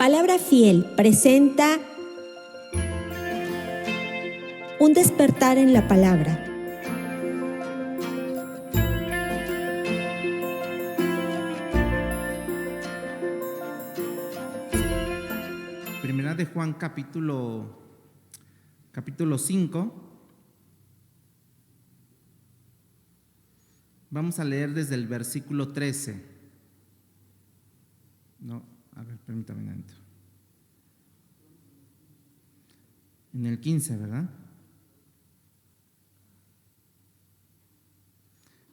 Palabra Fiel presenta un despertar en la palabra. Primera de Juan capítulo 5. Vamos a leer desde el versículo 13. No, a ver, permítame un momento. En el 15, ¿verdad?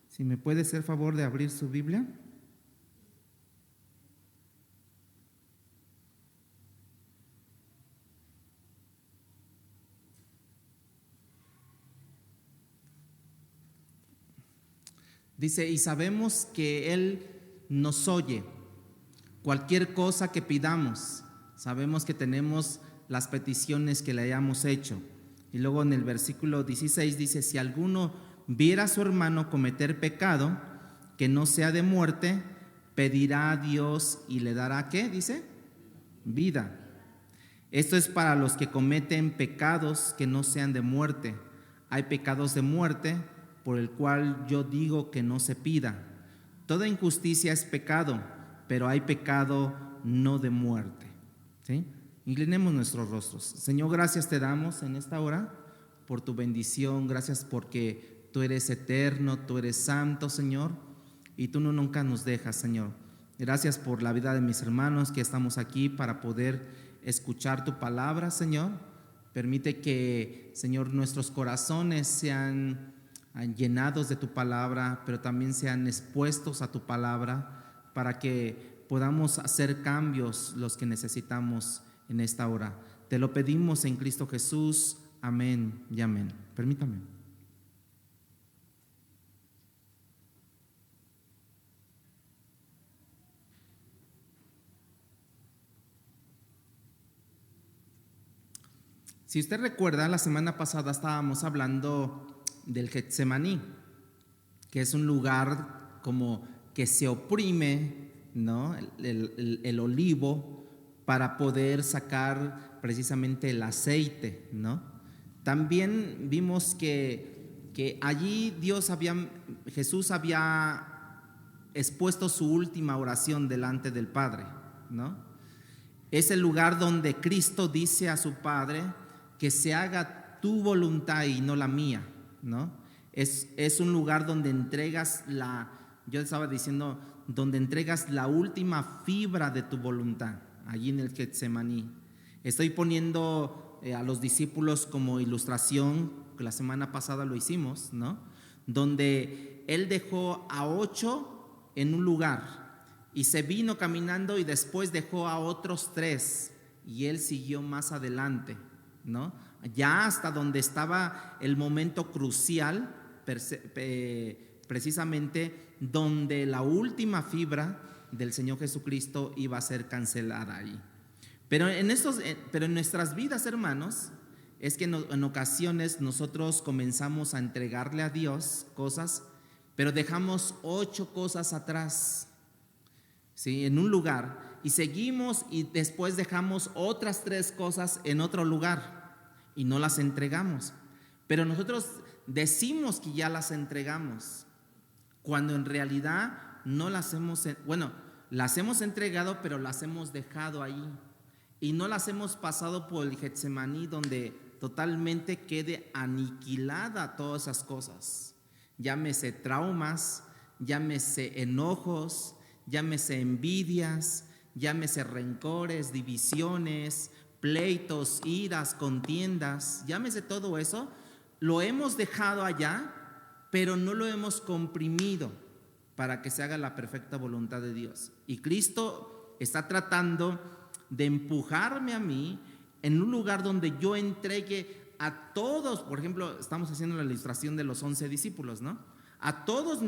Si me puede hacer favor de abrir su Biblia. Dice, y sabemos que Él nos oye. Cualquier cosa que pidamos, sabemos que tenemos las peticiones que le hayamos hecho. Y luego en el versículo 16 dice, si alguno viera a su hermano cometer pecado que no sea de muerte, pedirá a Dios y le dará, ¿qué? Dice, vida. Esto es para los que cometen pecados que no sean de muerte. Hay pecados de muerte por el cual yo digo que no se pida. Toda injusticia es pecado, pero hay pecado no de muerte. ¿Sí? Inclinemos nuestros rostros. Señor, gracias te damos en esta hora por tu bendición. Gracias porque tú eres eterno, tú eres santo, Señor, y tú nunca nos dejas, Señor. Gracias por la vida de mis hermanos que estamos aquí para poder escuchar tu palabra, Señor. Permite que, Señor, nuestros corazones sean llenados de tu palabra, pero también sean expuestos a tu palabra para que podamos hacer cambios los que necesitamos en esta hora. Te lo pedimos en Cristo Jesús. Amén y amén. Permítame. Si usted recuerda, la semana pasada estábamos hablando del Getsemaní, que es un lugar como que se oprime, ¿no? el olivo para poder sacar precisamente el aceite, ¿no? También vimos que allí Jesús había expuesto su última oración delante del Padre, ¿no? Es el lugar donde Cristo dice a su Padre que se haga tu voluntad y no la mía, ¿no? Es un lugar donde entregas yo estaba diciendo, donde entregas la última fibra de tu voluntad, allí en el Getsemaní. Estoy poniendo a los discípulos como ilustración, que la semana pasada lo hicimos, ¿no? Donde Él dejó a 8 en un lugar y se vino caminando y después dejó a otros 3 y Él siguió más adelante, ¿no? Ya hasta donde estaba el momento crucial, precisamente donde la última fibra del Señor Jesucristo iba a ser cancelada ahí. Pero en nuestras vidas, hermanos, es que en ocasiones nosotros comenzamos a entregarle a Dios cosas, pero dejamos 8 cosas atrás, ¿sí? En un lugar, y seguimos y después dejamos otras 3 cosas en otro lugar y no las entregamos. Pero nosotros decimos que ya las entregamos, cuando en realidad no las las hemos entregado, pero las hemos dejado ahí y no las hemos pasado por el Getsemaní, donde totalmente quede aniquilada todas esas cosas. Llámese traumas, llámese enojos, llámese envidias, llámese rencores, divisiones, pleitos, iras, contiendas, llámese todo eso. Lo hemos dejado allá, pero no lo hemos comprimido para que se haga la perfecta voluntad de Dios. Y Cristo está tratando de empujarme a mí en un lugar donde yo entregue a todos. Por ejemplo, estamos haciendo la ilustración de los 11 discípulos, ¿no? A todo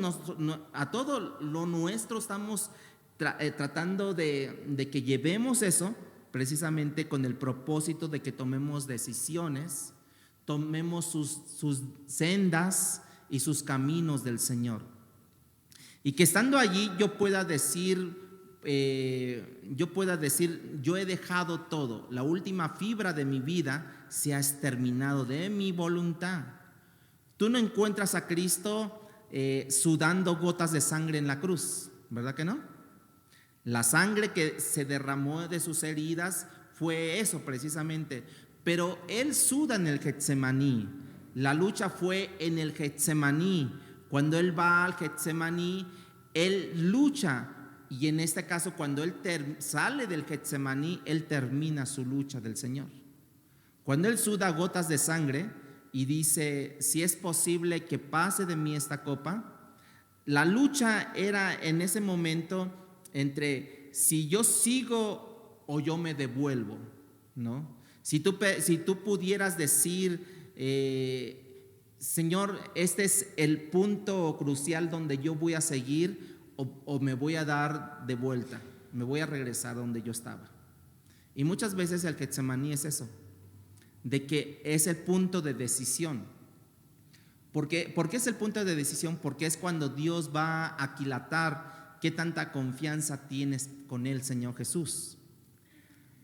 lo nuestro estamos tratando de que llevemos eso precisamente con el propósito de que tomemos decisiones, tomemos sus sendas y sus caminos del Señor. Y que estando allí yo pueda decir yo pueda decir, yo he dejado todo, la última fibra de mi vida se ha exterminado de mi voluntad. Tú no encuentras a Cristo sudando gotas de sangre en la cruz, ¿verdad que no? La sangre que se derramó de sus heridas fue eso precisamente, pero Él suda en el Getsemaní. La lucha fue en el Getsemaní. Cuando Él va al Getsemaní, Él lucha, y en este caso cuando Él sale del Getsemaní, Él termina su lucha del Señor. Cuando Él suda gotas de sangre y dice, si es posible que pase de mí esta copa, la lucha era en ese momento entre si yo sigo o yo me devuelvo, ¿no? Si tú pudieras decir, Señor, este es el punto crucial donde yo voy a seguir o me voy a dar de vuelta, me voy a regresar donde yo estaba. Y muchas veces el Getsemaní es eso, de que es el punto de decisión. ¿Por qué es el punto de decisión? Porque es cuando Dios va a aquilatar qué tanta confianza tienes con el Señor Jesús.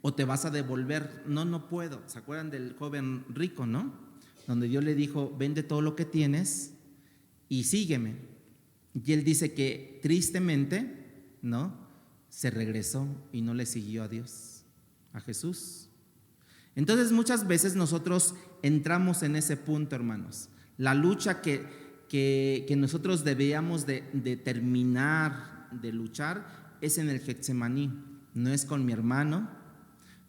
O te vas a devolver, no puedo. ¿Se acuerdan del joven rico, no? Donde Dios le dijo, vende todo lo que tienes y sígueme. Y él dice que tristemente, ¿no? Se regresó y no le siguió a Dios, a Jesús. Entonces muchas veces nosotros entramos en ese punto, hermanos. La lucha que nosotros debíamos de terminar de luchar es en el Getsemaní. No es con mi hermano,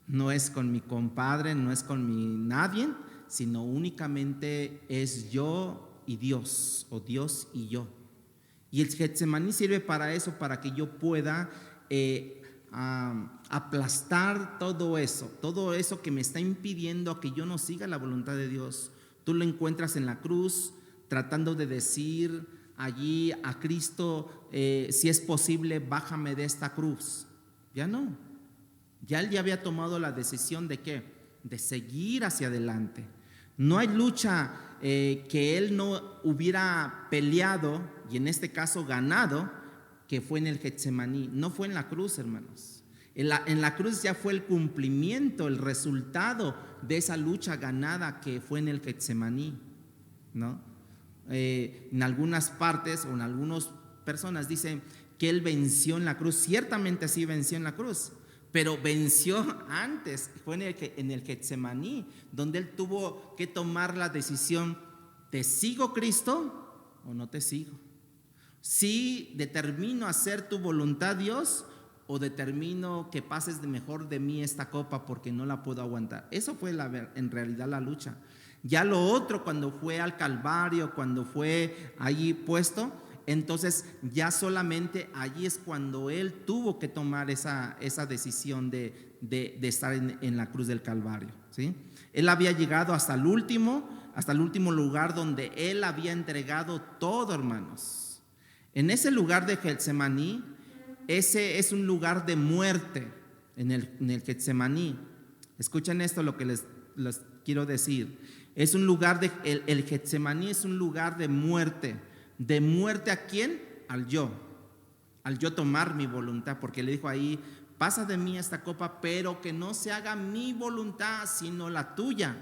no es con mi compadre, no es con nadie, sino únicamente es yo y Dios, o Dios y yo. Y el Getsemaní sirve para eso, para que yo pueda aplastar todo eso que me está impidiendo que yo no siga la voluntad de Dios. Tú lo encuentras en la cruz, tratando de decir allí a Cristo, si es posible, bájame de esta cruz. Ya no. Ya él ya había tomado la decisión de ¿qué? De seguir hacia adelante. No hay lucha que él no hubiera peleado y en este caso ganado, que fue en el Getsemaní. No fue en la cruz, hermanos. En la cruz ya fue el cumplimiento, el resultado de esa lucha ganada que fue en el Getsemaní, ¿no? En algunas partes o en algunas personas dicen que él venció en la cruz. Ciertamente sí venció en la cruz, pero venció antes, fue en el Getsemaní, donde él tuvo que tomar la decisión: ¿te sigo, Cristo, o no te sigo? Si determino hacer tu voluntad, Dios, o determino que pases de mejor de mí esta copa porque no la puedo aguantar. Eso fue en realidad la lucha. Ya lo otro, cuando fue al Calvario, cuando fue allí puesto, entonces ya solamente allí es cuando él tuvo que tomar esa decisión de estar en la cruz del Calvario, ¿sí? Él había llegado hasta el último lugar donde él había entregado todo, hermanos. En ese lugar de Getsemaní, ese es un lugar de muerte. En el Getsemaní, escuchen esto, lo que les quiero decir. Es un lugar el Getsemaní es un lugar de muerte. ¿De muerte a quién? Al yo tomar mi voluntad, porque le dijo ahí: pasa de mí esta copa, pero que no se haga mi voluntad sino la tuya.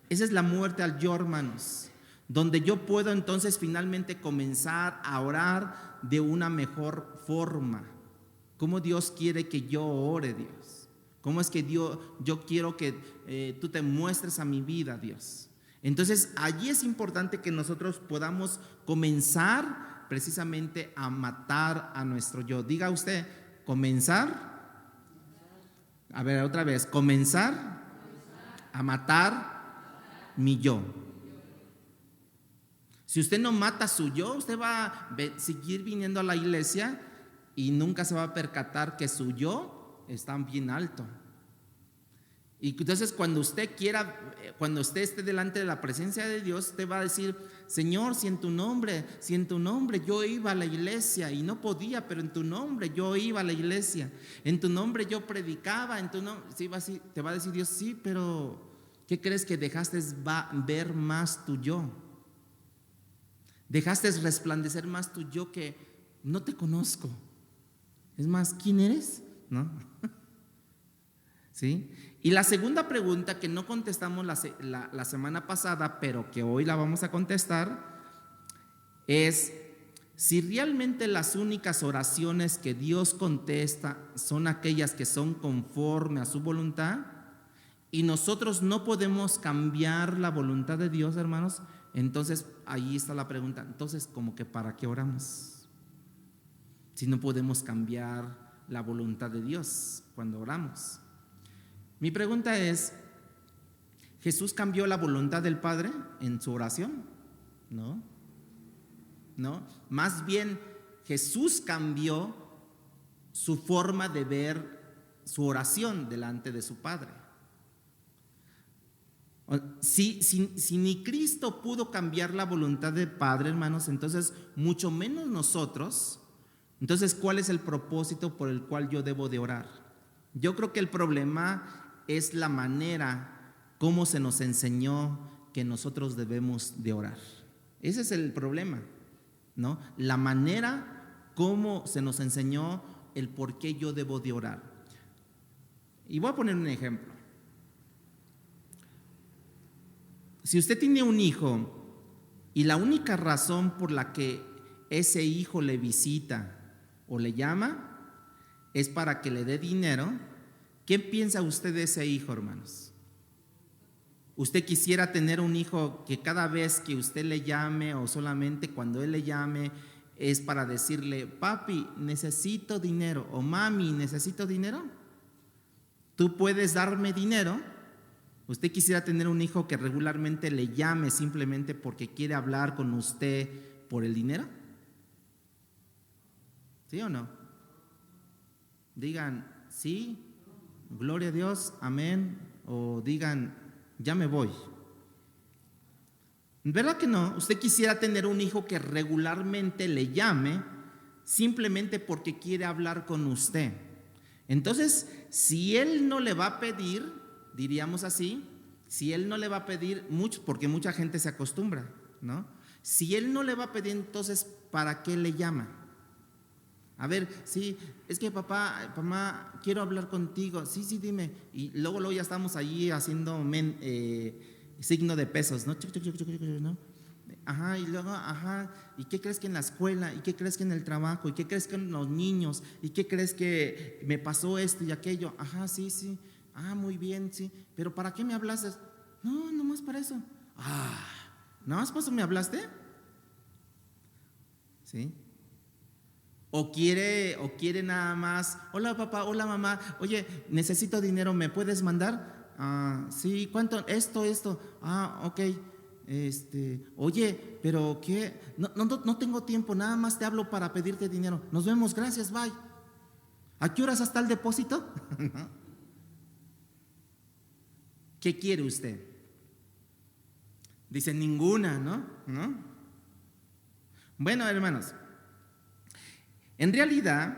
Esa es la muerte al yo, hermanos, donde yo puedo entonces finalmente comenzar a orar de una mejor forma. ¿Cómo Dios quiere que yo ore, Dios? ¿Cómo es que yo quiero que tú te muestres a mi vida, Dios? Entonces allí es importante que nosotros podamos comenzar precisamente a matar a nuestro yo. Diga usted, comenzar. A ver, otra vez, comenzar a matar mi yo. Si usted no mata su yo, usted va a seguir viniendo a la iglesia y nunca se va a percatar que su yo está bien alto. Y entonces cuando usted esté delante de la presencia de Dios, usted va a decir: Señor, si en tu nombre yo iba a la iglesia y no podía, pero en tu nombre yo iba a la iglesia, en tu nombre yo predicaba, en tu nombre, sí, te va a decir Dios: sí, pero ¿qué crees? Que dejaste ver más tu yo, dejaste resplandecer más tu yo, que no te conozco. Es más, ¿quién eres? ¿No? ¿Sí? Y la segunda pregunta que no contestamos la semana pasada, pero que hoy la vamos a contestar, es si realmente las únicas oraciones que Dios contesta son aquellas que son conforme a su voluntad, y nosotros no podemos cambiar la voluntad de Dios, hermanos. Entonces ahí está la pregunta, entonces como que ¿para qué oramos? Si no podemos cambiar la voluntad de Dios cuando oramos. Mi pregunta es, ¿Jesús cambió la voluntad del Padre en su oración? No. Más bien Jesús cambió su forma de ver su oración delante de su Padre. Si ni Cristo pudo cambiar la voluntad del Padre, hermanos, entonces mucho menos nosotros. Entonces, ¿cuál es el propósito por el cual yo debo de orar? Yo creo que el problema es la manera como se nos enseñó que nosotros debemos de orar. Ese es el problema, ¿no? La manera como se nos enseñó el por qué yo debo de orar. Y voy a poner un ejemplo. Si usted tiene un hijo y la única razón por la que ese hijo le visita o le llama es para que le dé dinero, ¿qué piensa usted de ese hijo, hermanos? ¿Usted quisiera tener un hijo que cada vez que usted le llame o solamente cuando él le llame es para decirle, papi, necesito dinero, o mami, necesito dinero? ¿Tú puedes darme dinero? ¿Usted quisiera tener un hijo que regularmente le llame simplemente porque quiere hablar con usted por el dinero? ¿Sí o no? Digan, sí, gloria a Dios, amén, o digan, ya me voy. ¿Verdad que no? Usted quisiera tener un hijo que regularmente le llame simplemente porque quiere hablar con usted. Entonces, si él no le va a pedir, diríamos así, si él no le va a pedir mucho, porque mucha gente se acostumbra, ¿no? Si él no le va a pedir, entonces, ¿para qué le llama? A ver, sí, es que papá, mamá, quiero hablar contigo. Sí, dime. Y luego ya estamos allí haciendo signo de pesos, ¿no? ¿no? Ajá, y luego, ajá, ¿y qué crees que en la escuela? ¿Y qué crees que en el trabajo? ¿Y qué crees que en los niños? ¿Y qué crees que me pasó esto y aquello? Ajá, sí. Ah, muy bien, sí. ¿Pero para qué me hablaste? No, nomás para eso. Ah, ¿nada más por eso me hablaste? ¿Sí? O quiere nada más, hola papá, hola mamá, oye, necesito dinero, ¿me puedes mandar? Ah, sí, ¿cuánto? Esto. Ah, ok. Oye, pero ¿qué? No tengo tiempo, nada más te hablo para pedirte dinero. Nos vemos, gracias, bye. ¿A qué horas está el depósito? ¿Qué quiere usted? Dice ninguna, ¿no? Bueno, hermanos, en realidad,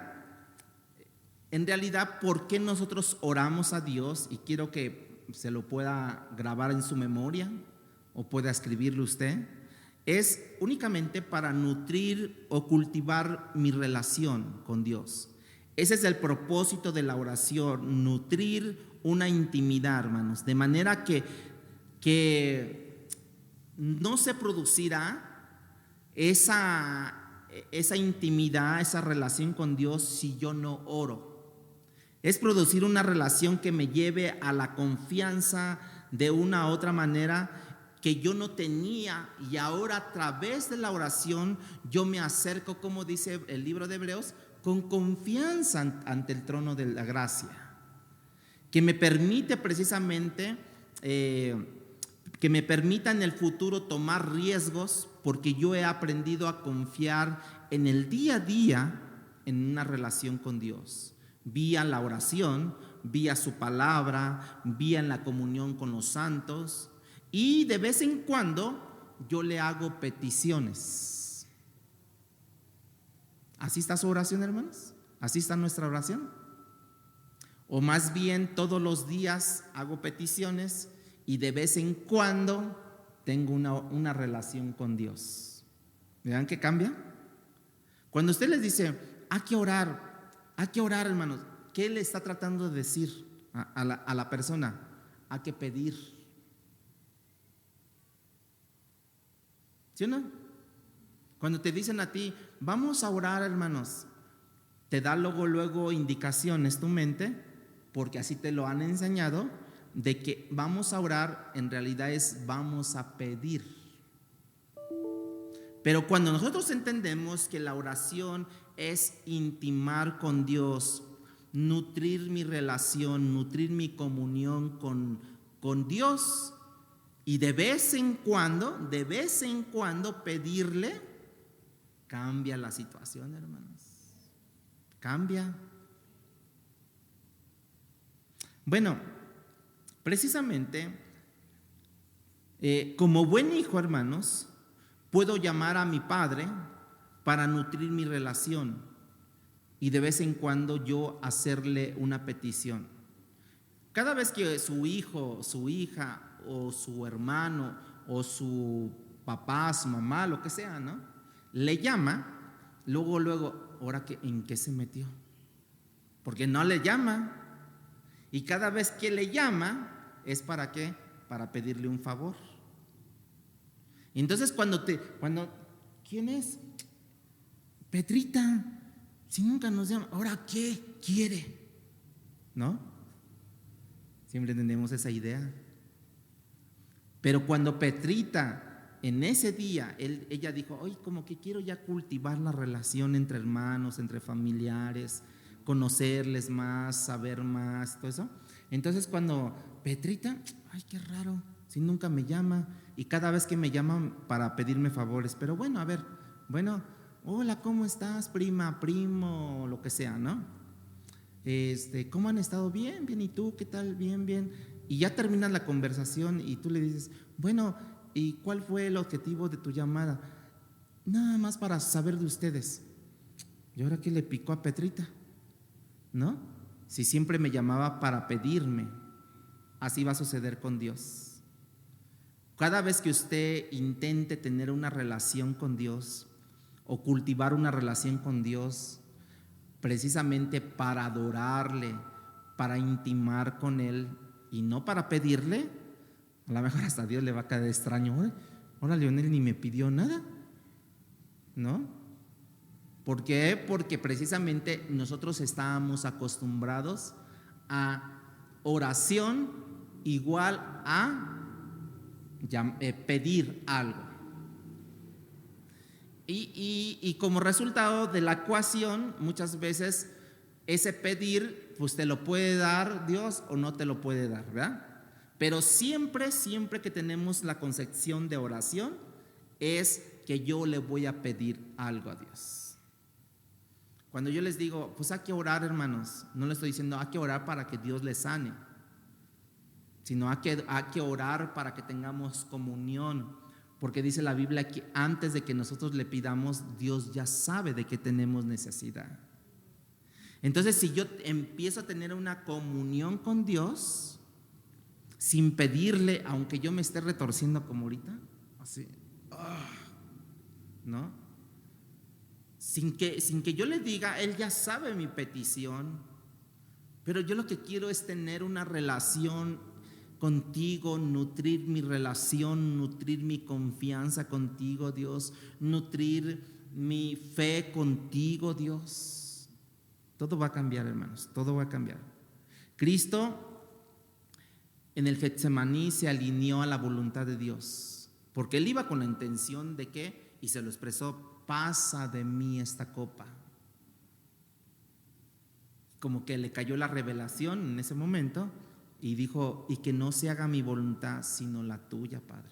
¿por qué nosotros oramos a Dios? Y quiero que se lo pueda grabar en su memoria o pueda escribirlo usted. Es únicamente para nutrir o cultivar mi relación con Dios. Ese es el propósito de la oración, nutrir una intimidad, hermanos, de manera que no se producirá esa intimidad, esa relación con Dios si yo no oro. Es producir una relación que me lleve a la confianza de una u otra manera que yo no tenía, y ahora a través de la oración yo me acerco, como dice el libro de Hebreos, con confianza ante el trono de la gracia, que me permite precisamente que me permita en el futuro tomar riesgos, porque yo he aprendido a confiar en el día a día en una relación con Dios, vía la oración, vía su palabra, vía en la comunión con los santos, y de vez en cuando yo le hago peticiones. ¿Así está su oración, hermanos? ¿Así está nuestra oración? O más bien todos los días hago peticiones y de vez en cuando tengo una relación con Dios. ¿Vean que cambia? Cuando usted les dice, hay que orar, Hay que orar, hermanos. ¿Qué le está tratando de decir a la persona? Hay que pedir. ¿Sí o no? Cuando te dicen a ti, vamos a orar, hermanos, te da luego indicaciones tu mente, porque así te lo han enseñado, de que vamos a orar, en realidad es vamos a pedir. Pero cuando nosotros entendemos que la oración es intimar con Dios, nutrir mi relación, nutrir mi comunión con Dios, y de vez en cuando pedirle, cambia la situación, hermanos. Cambia. Bueno, precisamente, como buen hijo, hermanos, puedo llamar a mi padre para nutrir mi relación y de vez en cuando yo hacerle una petición. Cada vez que su hijo, su hija o su hermano o su papá, su mamá, lo que sea, ¿no?, le llama, luego, ¿ahora en qué se metió? Porque no le llama. Y cada vez que le llama, ¿es para qué? Para pedirle un favor. Entonces ¿quién es? Petrita, si nunca nos llama, ¿ahora qué quiere? ¿No? Siempre tenemos esa idea. Pero cuando Petrita, en ese día, ella dijo, oye, como que quiero ya cultivar la relación entre hermanos, entre familiares, conocerles más, saber más, todo eso. Entonces cuando Petrita, ay, qué raro, si nunca me llama, y cada vez que me llaman para pedirme favores, pero bueno, a ver, bueno, hola, ¿cómo estás, prima, primo, lo que sea, ¿no? ¿Cómo han estado? Bien, bien, ¿y tú qué tal? Bien, bien. Y ya terminas la conversación y tú le dices, bueno, ¿y cuál fue el objetivo de tu llamada? Nada más para saber de ustedes. ¿Y ahora qué le picó a Petrita? ¿No? Si siempre me llamaba para pedirme, así va a suceder con Dios. Cada vez que usted intente tener una relación con Dios o cultivar una relación con Dios, precisamente para adorarle, para intimar con Él y no para pedirle, a lo mejor hasta Dios le va a caer extraño. Ahora Leonel ni me pidió nada, ¿no? ¿Por qué? Porque precisamente nosotros estábamos acostumbrados a oración igual a pedir algo. Y como resultado de la ecuación, muchas veces ese pedir, pues te lo puede dar Dios o no te lo puede dar, ¿verdad? Pero siempre que tenemos la concepción de oración, es que yo le voy a pedir algo a Dios. Cuando yo les digo, pues hay que orar, hermanos, no le estoy diciendo hay que orar para que Dios les sane, sino hay que orar para que tengamos comunión, porque dice la Biblia que antes de que nosotros le pidamos, Dios ya sabe de qué tenemos necesidad. Entonces, si yo empiezo a tener una comunión con Dios, sin pedirle, aunque yo me esté retorciendo como ahorita, así, ¿no? Sin que yo le diga, Él ya sabe mi petición, pero yo lo que quiero es tener una relación contigo, nutrir mi relación, nutrir mi confianza contigo, Dios, nutrir mi fe contigo, Dios. Todo va a cambiar, hermanos, todo va a cambiar. Cristo en el Getsemaní se alineó a la voluntad de Dios, porque Él iba con la intención de que, y se lo expresó, pasa de mí esta copa. Como que le cayó la revelación en ese momento y dijo, y que no se haga mi voluntad sino la tuya, Padre.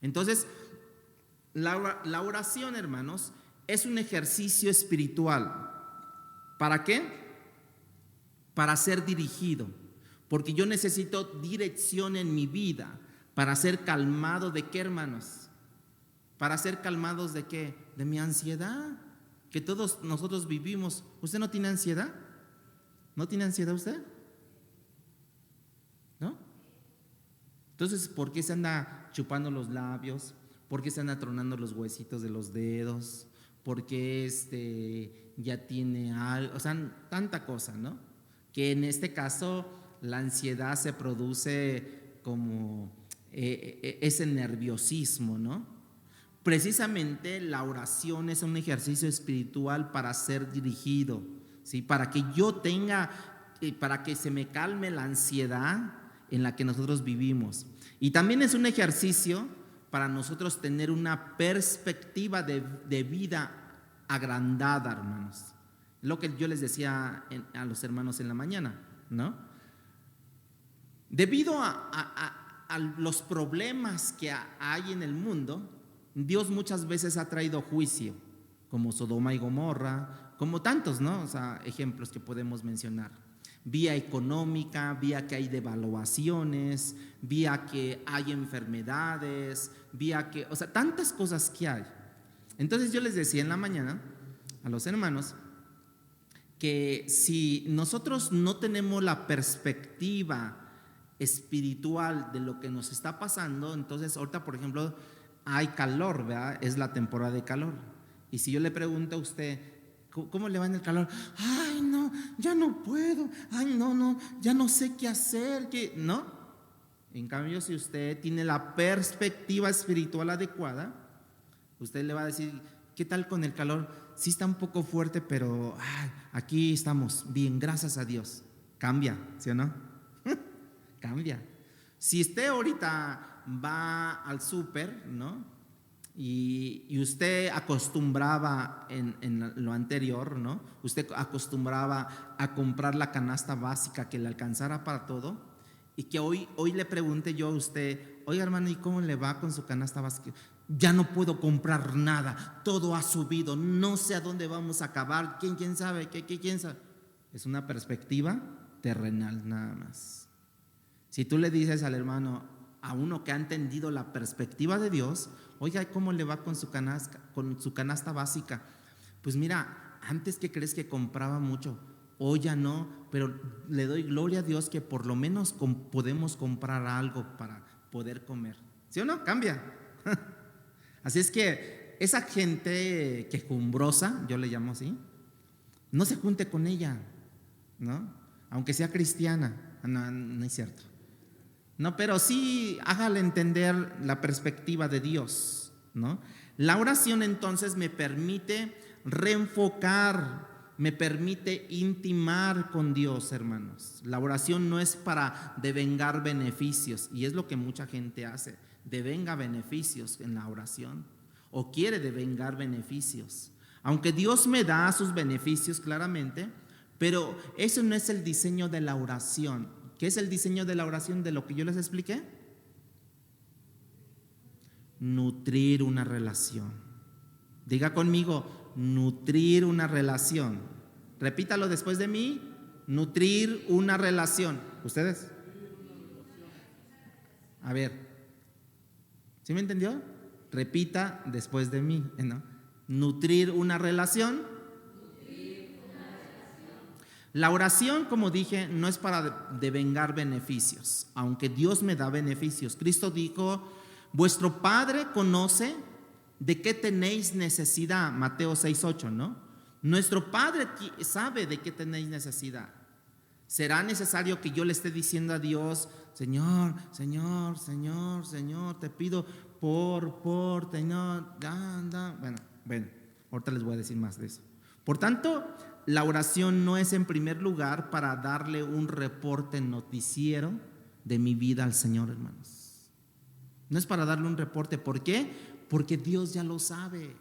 Entonces, la oración, hermanos, es un ejercicio espiritual. ¿Para qué? Para ser dirigido, porque yo necesito dirección en mi vida para ser calmado. ¿De qué, hermanos? Para ser calmados ¿de qué? De mi ansiedad, que todos nosotros vivimos. ¿Usted no tiene ansiedad? ¿No tiene ansiedad usted? ¿No? Entonces, ¿por qué se anda chupando los labios? ¿Por qué se anda tronando los huesitos de los dedos? ¿Por qué ya tiene algo, o sea, tanta cosa, ¿no? Que en este caso la ansiedad se produce como ese nerviosismo, ¿no? Precisamente la oración es un ejercicio espiritual para ser dirigido, ¿sí? Para que yo tenga, para que se me calme la ansiedad en la que nosotros vivimos. Y también es un ejercicio para nosotros tener una perspectiva de vida agrandada, hermanos. Lo que yo les decía a los hermanos en la mañana, ¿no? Debido a los problemas que hay en el mundo, Dios muchas veces ha traído juicio, como Sodoma y Gomorra, como tantos, ¿no? O sea, ejemplos que podemos mencionar. Vía económica, vía que hay devaluaciones, vía que hay enfermedades, vía que, o sea, tantas cosas que hay. Entonces yo les decía en la mañana a los hermanos que si nosotros no tenemos la perspectiva espiritual de lo que nos está pasando, entonces ahorita, por ejemplo, hay calor, ¿verdad? Es la temporada de calor. Y si yo le pregunto a usted, ¿cómo le va en el calor? Ay, no, ya no puedo. Ay, no, ya no sé qué hacer, ¿no? En cambio, si usted tiene la perspectiva espiritual adecuada, usted le va a decir, ¿qué tal con el calor? Sí está un poco fuerte, pero aquí estamos bien, gracias a Dios. Cambia, ¿sí o no? Cambia. Si usted ahorita va al súper, ¿no? Y usted acostumbraba en lo anterior, ¿no? Usted acostumbraba a comprar la canasta básica que le alcanzara para todo, y que hoy le pregunte yo a usted, oiga hermano, ¿y cómo le va con su canasta básica? Ya no puedo comprar nada, todo ha subido, no sé a dónde vamos a acabar, quién sabe, quién sabe. Es una perspectiva terrenal nada más. Si tú le dices al hermano, a uno que ha entendido la perspectiva de Dios, oiga, ¿cómo le va con su canasta básica? Pues mira, antes que crees que compraba mucho, hoy ya no, pero le doy gloria a Dios que por lo menos podemos comprar algo para poder comer. ¿Sí o no? Cambia. Así es que esa gente quejumbrosa, yo le llamo así, no se junte con ella, ¿no? Aunque sea cristiana. No es cierto. No, pero sí hágale entender la perspectiva de Dios, ¿no? La oración entonces me permite reenfocar, me permite intimar con Dios, hermanos. La oración no es para devengar beneficios, y es lo que mucha gente hace, devenga beneficios en la oración, o quiere devengar beneficios. Aunque Dios me da sus beneficios claramente, pero eso no es el diseño de la oración. ¿Qué es el diseño de la oración de lo que yo les expliqué? Nutrir una relación. Diga conmigo, nutrir una relación. Repítalo después de mí, nutrir una relación. ¿Ustedes? A ver, ¿sí me entendió? Repita después de mí, ¿no? Nutrir una relación. La oración, como dije, no es para devengar beneficios, aunque Dios me da beneficios. Cristo dijo, vuestro Padre conoce de qué tenéis necesidad, Mateo 6:8, ¿no? Nuestro Padre sabe de qué tenéis necesidad. ¿Será necesario que yo le esté diciendo a Dios, Señor, te pido Señor, Bueno, ahorita les voy a decir más de eso. Por tanto, la oración no es en primer lugar para darle un reporte noticiero de mi vida al Señor, hermanos. No es para darle un reporte. ¿Por qué? Porque Dios ya lo sabe,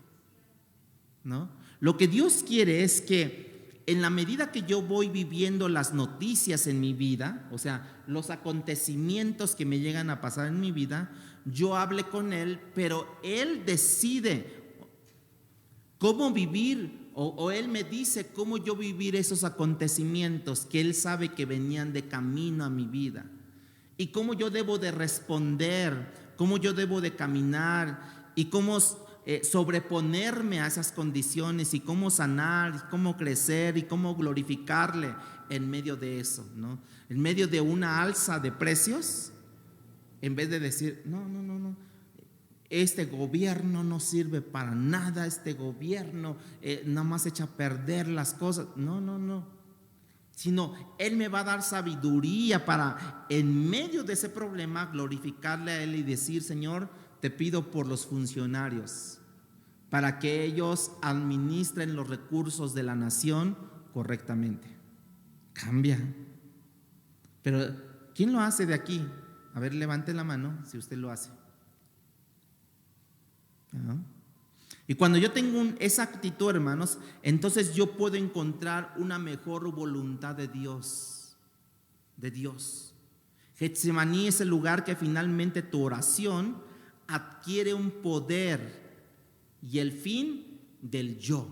¿no? Lo que Dios quiere es que en la medida que yo voy viviendo las noticias en mi vida, o sea, los acontecimientos que me llegan a pasar en mi vida, yo hable con Él, pero Él decide cómo vivir, o Él me dice cómo yo vivir esos acontecimientos que Él sabe que venían de camino a mi vida, y cómo yo debo de responder, cómo yo debo de caminar, y cómo sobreponerme a esas condiciones, y cómo sanar, y cómo crecer, y cómo glorificarle en medio de eso, ¿no? En medio de una alza de precios, en vez de decir, no, este gobierno no sirve para nada, este gobierno nada más echa a perder las cosas. No. Sino Él me va a dar sabiduría para, en medio de ese problema, glorificarle a Él y decir: Señor, te pido por los funcionarios, para que ellos administren los recursos de la nación correctamente. Cambia. Pero ¿quién lo hace de aquí? A ver, levante la mano si usted lo hace. ¿No? Y cuando yo tengo esa actitud, hermanos, entonces yo puedo encontrar una mejor voluntad de Dios. Getsemaní es el lugar que finalmente tu oración adquiere un poder y el fin del yo.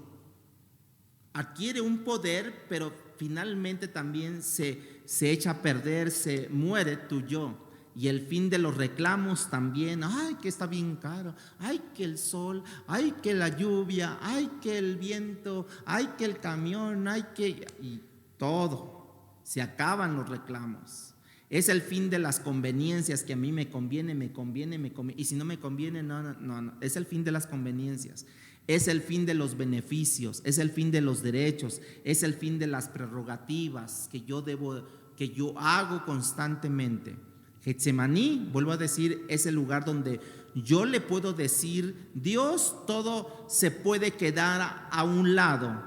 Adquiere un poder, pero finalmente también se echa a perder, se muere tu yo. Y el fin de los reclamos también: ay, que está bien caro, ay, que el sol, ay, que la lluvia, ay, que el viento, ay, que el camión, ay, que... y todo, se acaban los reclamos. Es el fin de las conveniencias, que a mí me conviene, y si no me conviene, no, es el fin de las conveniencias. Es el fin de los beneficios, es el fin de los derechos, es el fin de las prerrogativas que yo hago constantemente. Getsemaní, vuelvo a decir, es el lugar donde yo le puedo decir: Dios, todo se puede quedar a un lado,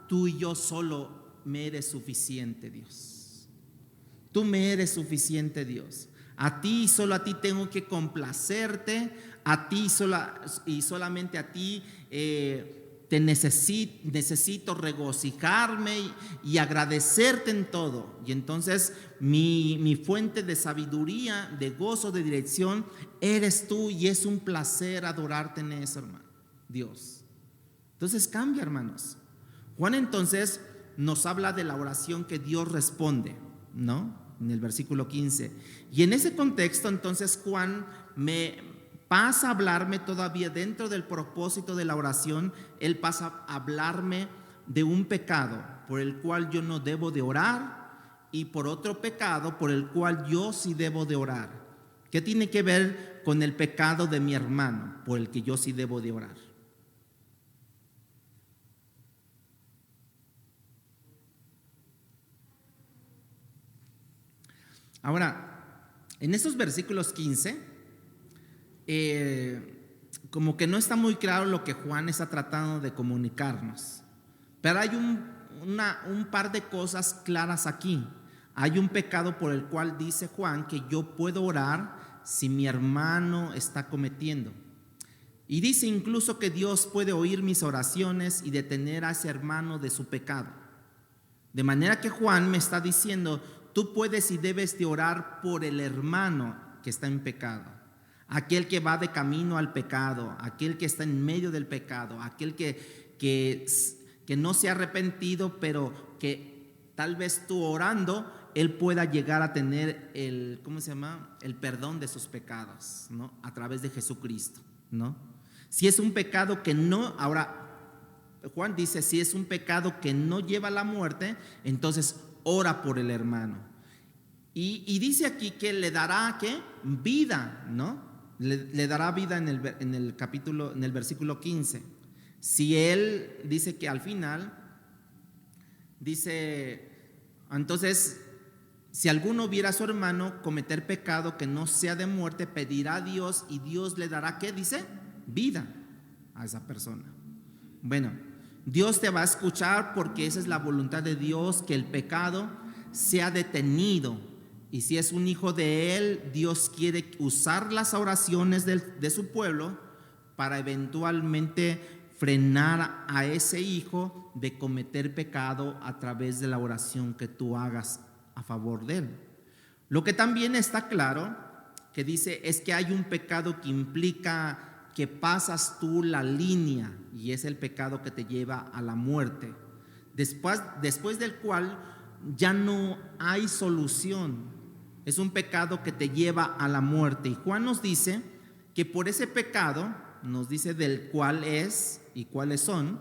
tú y yo solo me eres suficiente, Dios. Tú me eres suficiente, Dios. A ti, solo a ti tengo que complacerte, a ti y solamente a ti te necesito regocijarme y agradecerte en todo. Y entonces mi fuente de sabiduría, de gozo, de dirección eres tú, y es un placer adorarte en eso, hermano, Dios. Entonces cambia, hermanos. Juan entonces nos habla de la oración que Dios responde, ¿no? En el versículo 15. Y en ese contexto entonces Juan me pasa a hablarme todavía dentro del propósito de la oración. Él pasa a hablarme de un pecado por el cual yo no debo de orar, y por otro pecado por el cual yo sí debo de orar. ¿Qué tiene que ver con el pecado de mi hermano por el que yo sí debo de orar? Ahora, en estos versículos 15, como que no está muy claro lo que Juan está tratando de comunicarnos, pero hay un par de cosas claras aquí. Hay un pecado por el cual dice Juan que yo puedo orar si mi hermano está cometiendo, y dice incluso que Dios puede oír mis oraciones y detener a ese hermano de su pecado. De manera que Juan me está diciendo: tú puedes y debes de orar por el hermano que está en pecado, aquel que va de camino al pecado, aquel que está en medio del pecado, aquel que no se ha arrepentido, pero que tal vez tú orando, él pueda llegar a tener el perdón de sus pecados, ¿no? A través de Jesucristo, ¿no? Si es un pecado que no, ahora Juan dice, si es un pecado que no lleva a la muerte, entonces ora por el hermano. Y dice aquí que le dará, ¿qué? Vida, ¿no? Le dará vida en el capítulo, en el versículo 15. Si él dice que al final, dice, entonces, si alguno viera a su hermano cometer pecado que no sea de muerte, pedirá a Dios, y Dios le dará, ¿qué dice? Vida a esa persona. Bueno, Dios te va a escuchar, porque esa es la voluntad de Dios, que el pecado sea detenido. Y si es un hijo de Él, Dios quiere usar las oraciones de su pueblo para eventualmente frenar a ese hijo de cometer pecado a través de la oración que tú hagas a favor de él. Lo que también está claro que dice es que hay un pecado que implica que pasas tú la línea, y es el pecado que te lleva a la muerte, después del cual ya no hay solución. Es un pecado que te lleva a la muerte. Y Juan nos dice que por ese pecado, nos dice del cual es y cuáles son.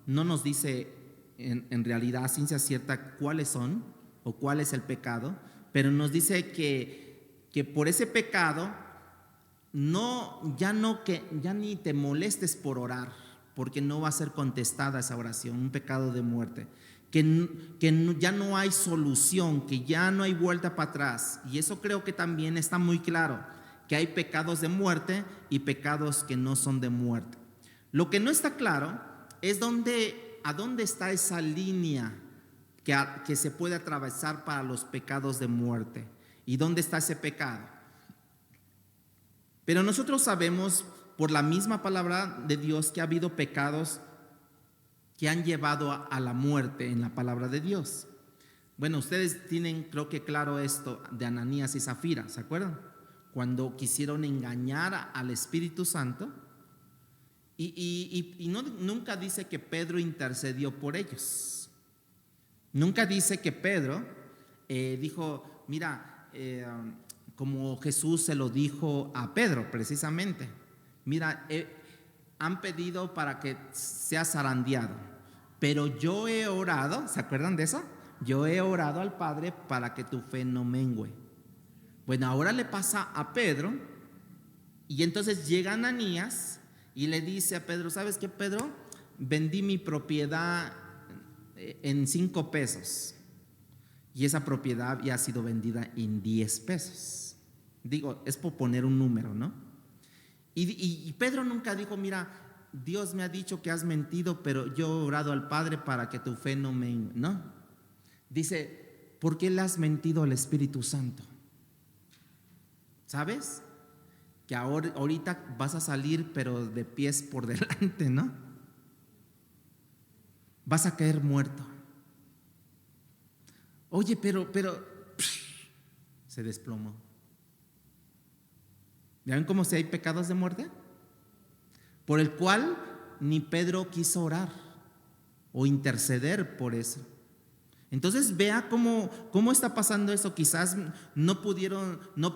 No nos dice en realidad a ciencia cierta cuáles son o cuál es el pecado, pero nos dice que por ese pecado ya ni te molestes por orar, porque no va a ser contestada esa oración, un pecado de muerte. Ya no hay solución, que ya no hay vuelta para atrás. Y eso creo que también está muy claro, que hay pecados de muerte y pecados que no son de muerte. Lo que no está claro es a dónde está esa línea que se puede atravesar para los pecados de muerte. ¿Y dónde está ese pecado? Pero nosotros sabemos por la misma palabra de Dios que ha habido pecados que han llevado a la muerte en la palabra de Dios. Bueno, ustedes tienen, creo que claro esto de Ananías y Zafira, ¿se acuerdan? Cuando quisieron engañar al Espíritu Santo y nunca dice que Pedro intercedió por ellos. Nunca dice que Pedro dijo, mira, como Jesús se lo dijo a Pedro precisamente, mira, han pedido para que seas zarandeado, pero yo he orado, ¿se acuerdan de eso? Yo he orado al Padre para que tu fe no mengüe. Bueno, ahora le pasa a Pedro, y entonces llega Ananías y le dice a Pedro, ¿sabes qué, Pedro? Vendí mi propiedad en 5 pesos y esa propiedad había sido vendida en 10 pesos. Digo, es por poner un número, ¿no? Y Pedro nunca dijo, mira, Dios me ha dicho que has mentido, pero yo he orado al Padre para que tu fe no mengue. No. Dice, ¿por qué le has mentido al Espíritu Santo? ¿Sabes? Que ahorita vas a salir, pero de pies por delante, ¿no? Vas a caer muerto. Oye, pero se desplomó. ¿Ya ven cómo si hay pecados de muerte? Por el cual ni Pedro quiso orar o interceder por eso. Entonces vea cómo está pasando eso. Quizás no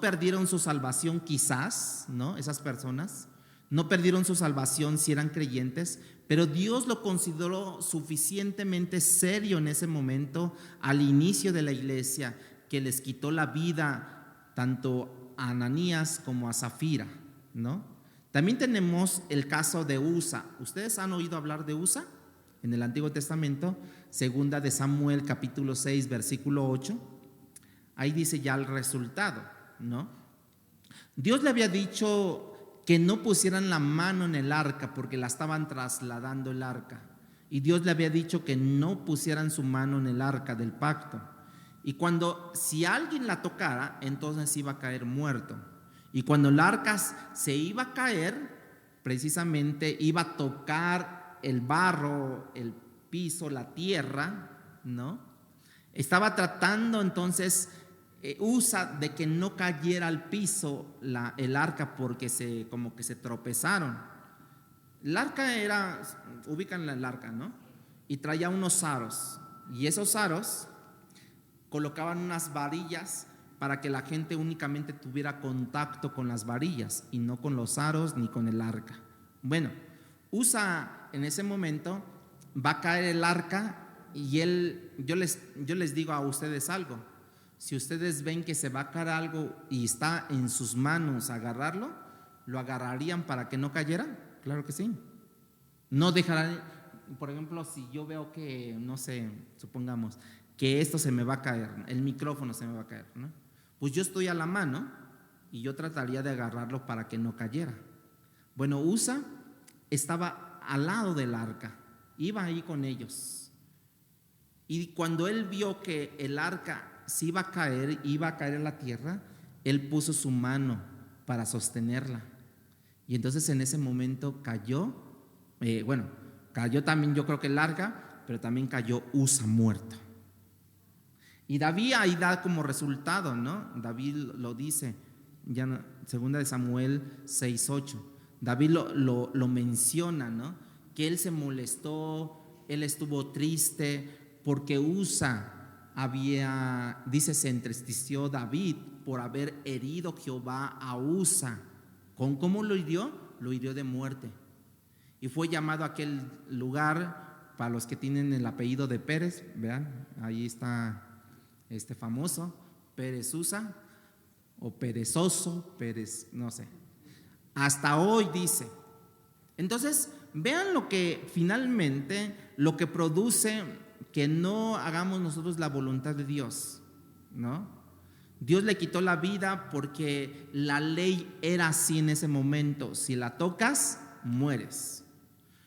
perdieron su salvación, quizás, ¿no? Esas personas no perdieron su salvación si eran creyentes, pero Dios lo consideró suficientemente serio en ese momento, al inicio de la iglesia, que les quitó la vida tanto a Ananías como a Zafira, ¿no? También tenemos el caso de Usa. ¿Ustedes han oído hablar de Usa? En el Antiguo Testamento, segunda de Samuel, capítulo 6, versículo 8. Ahí dice ya el resultado, ¿no? Dios le había dicho que no pusieran la mano en el arca porque la estaban trasladando el arca. Y Dios le había dicho que no pusieran su mano en el arca del pacto. Y si alguien la tocara, entonces iba a caer muerto. Y cuando el arca se iba a caer, precisamente iba a tocar el barro, el piso, la tierra, ¿no? Estaba tratando entonces Usa de que no cayera al piso el arca, porque como que se tropezaron. El arca ubican el arca, ¿no? Y traía unos aros, y esos aros colocaban unas varillas para que la gente únicamente tuviera contacto con las varillas y no con los aros ni con el arca. Bueno, Usa en ese momento va a caer el arca y yo les digo a ustedes algo. Si ustedes ven que se va a caer algo y está en sus manos agarrarlo, ¿lo agarrarían para que no cayera? Claro que sí. No dejarán, por ejemplo, si yo veo que, no sé, supongamos que esto se me va a caer, el micrófono se me va a caer, ¿no? Pues yo estoy a la mano y yo trataría de agarrarlo para que no cayera. Bueno, Usa estaba al lado del arca, iba ahí con ellos. Y cuando él vio que el arca se iba a caer en la tierra, él puso su mano para sostenerla. Y entonces en ese momento cayó, cayó también, yo creo que el arca, pero también cayó Usa muerto. Y David ahí da como resultado, ¿no? David lo dice, ya segunda de Samuel 6:8. David lo menciona, ¿no? Que él se molestó, él estuvo triste porque Usa se entristeció David por haber herido Jehová a Usa. ¿Cómo lo hirió? Lo hirió de muerte. Y fue llamado a aquel lugar, para los que tienen el apellido de Pérez, vean, ahí está famoso, Pérez Usa, o perezoso, Pérez, no sé. hasta hoy dice. Entonces, vean lo que finalmente, lo que produce que no hagamos nosotros la voluntad de Dios, ¿no? Dios le quitó la vida porque la ley era así en ese momento. Si la tocas, mueres.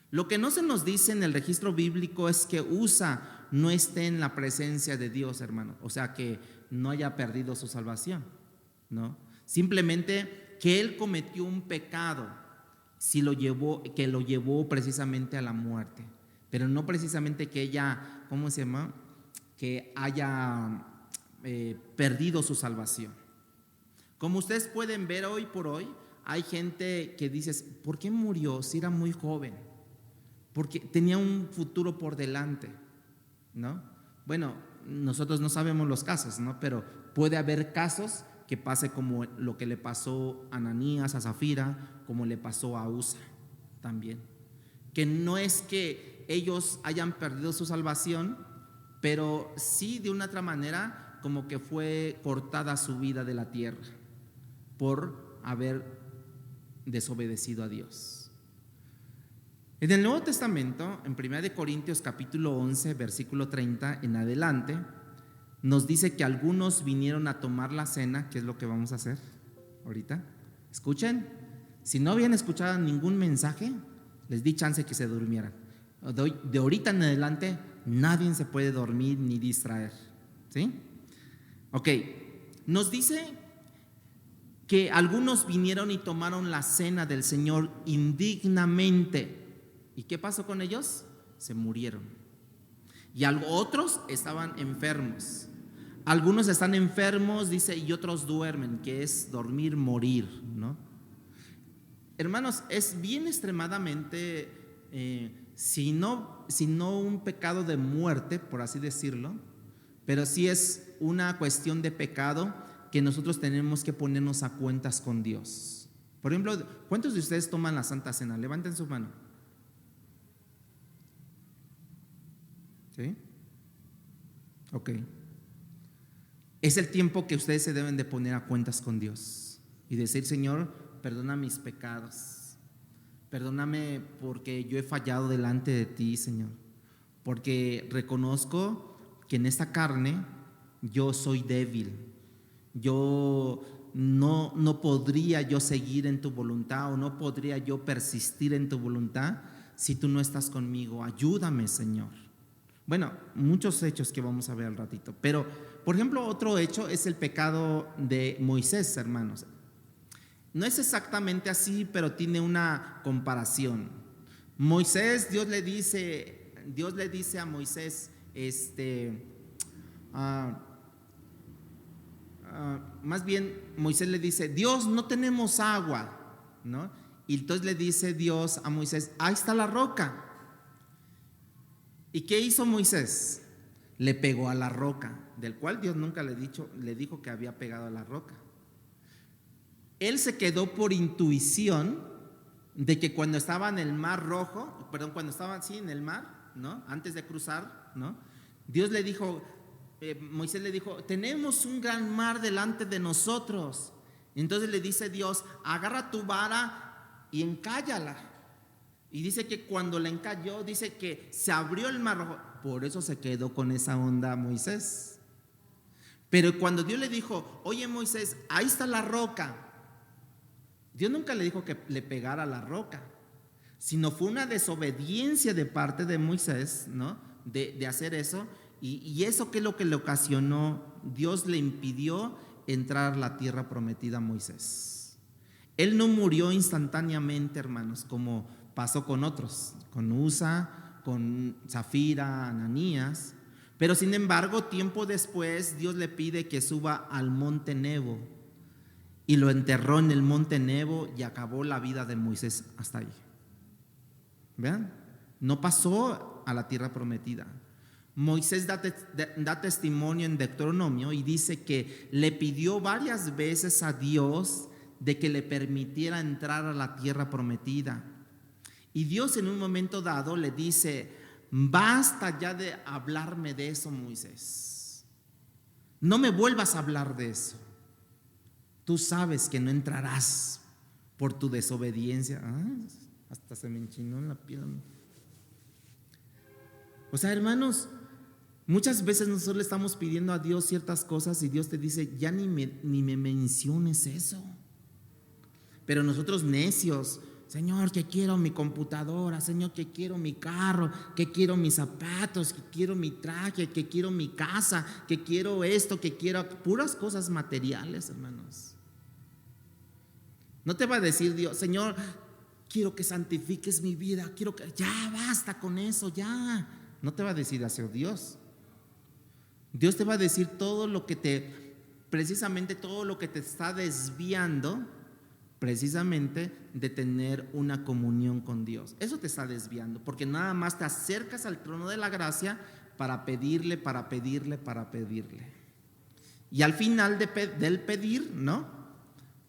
Lo que no se nos dice en el registro bíblico es que Usa no esté en la presencia de Dios, hermano. O sea, que no haya perdido su salvación, ¿no? Simplemente que él cometió un pecado, que lo llevó precisamente a la muerte. Pero no precisamente que ella, ¿cómo se llama? Que haya perdido su salvación. Como ustedes pueden ver hoy por hoy, hay gente que dice, ¿por qué murió si era muy joven? Porque tenía un futuro por delante, ¿no? Bueno, nosotros no sabemos los casos, ¿no? Pero puede haber casos que pase como lo que le pasó a Ananías, a Zafira, como le pasó a Usa también. Que no es que ellos hayan perdido su salvación, pero sí de una otra manera como que fue cortada su vida de la tierra por haber desobedecido a Dios. En el Nuevo Testamento, en 1 Corintios capítulo 11, versículo 30 en adelante, nos dice que algunos vinieron a tomar la cena, que es lo que vamos a hacer ahorita. Escuchen, si no habían escuchado ningún mensaje, les di chance que se durmieran. De ahorita en adelante, nadie se puede dormir ni distraer, ¿sí? Ok, nos dice que algunos vinieron y tomaron la cena del Señor indignamente. ¿Y qué pasó con ellos? Se murieron. Y otros estaban enfermos. Algunos están enfermos, dice, y otros duermen, que es dormir, morir, ¿no? Hermanos, es bien extremadamente, si no un pecado de muerte, por así decirlo, pero sí es una cuestión de pecado que nosotros tenemos que ponernos a cuentas con Dios. Por ejemplo, ¿cuántos de ustedes toman la Santa Cena? Levanten su mano. ¿Sí? Ok. Es el tiempo que ustedes se deben de poner a cuentas con Dios y decir, Señor, perdona mis pecados, perdóname porque yo he fallado delante de ti, Señor, porque reconozco que en esta carne yo soy débil, yo no podría yo seguir en tu voluntad o no podría yo persistir en tu voluntad si tú no estás conmigo. Ayúdame, Señor. Bueno, muchos hechos que vamos a ver al ratito, pero por ejemplo otro hecho es el pecado de Moisés, hermanos. No es exactamente así, pero tiene una comparación. Moisés, Dios le dice a Moisés, más bien Moisés le dice, Dios, no tenemos agua, ¿no? Y entonces le dice Dios a Moisés, ahí está la roca. ¿Y qué hizo Moisés? Le pegó a la roca, del cual Dios nunca le dijo que había pegado a la roca. Él se quedó por intuición de que cuando estaba en el mar rojo, cuando estaba así en el mar, ¿no? Antes de cruzar, ¿no? Dios le dijo, Moisés le dijo, tenemos un gran mar delante de nosotros. Entonces le dice Dios, agarra tu vara y encállala. Y dice que cuando la encalló, dice que se abrió el mar rojo. Por eso se quedó con esa onda Moisés. Pero cuando Dios le dijo, oye Moisés, ahí está la roca, Dios nunca le dijo que le pegara a la roca, sino fue una desobediencia de parte de Moisés, ¿no? De hacer eso. Y eso, ¿qué es lo que le ocasionó? Dios le impidió entrar a la tierra prometida a Moisés. Él no murió instantáneamente, hermanos, como pasó con otros, con Usa, con Zafira, Ananías. Pero sin embargo, tiempo después, Dios le pide que suba al monte Nebo. Y lo enterró en el monte Nebo y acabó la vida de Moisés hasta ahí. ¿Vean? No pasó a la tierra prometida. Moisés da testimonio en Deuteronomio y dice que le pidió varias veces a Dios de que le permitiera entrar a la tierra prometida. Y Dios en un momento dado le dice, basta ya de hablarme de eso, Moisés. No me vuelvas a hablar de eso. Tú sabes que no entrarás por tu desobediencia. Hasta se me enchinó en la piel. O sea, hermanos, muchas veces nosotros le estamos pidiendo a Dios ciertas cosas y Dios te dice, ya ni me menciones eso. Pero nosotros necios, Señor, que quiero mi computadora, Señor, que quiero mi carro, que quiero mis zapatos, que quiero mi traje, que quiero mi casa, que quiero esto, que quiero puras cosas materiales, hermanos. No te va a decir Dios, Señor, quiero que santifiques mi vida, quiero que ya basta con eso, ya. No te va a decir así Dios. Dios te va a decir todo lo que precisamente todo lo que te está desviando precisamente de tener una comunión con Dios. Eso te está desviando, porque nada más te acercas al trono de la gracia para pedirle, para pedirle, para pedirle. Y al final del pedir, ¿no?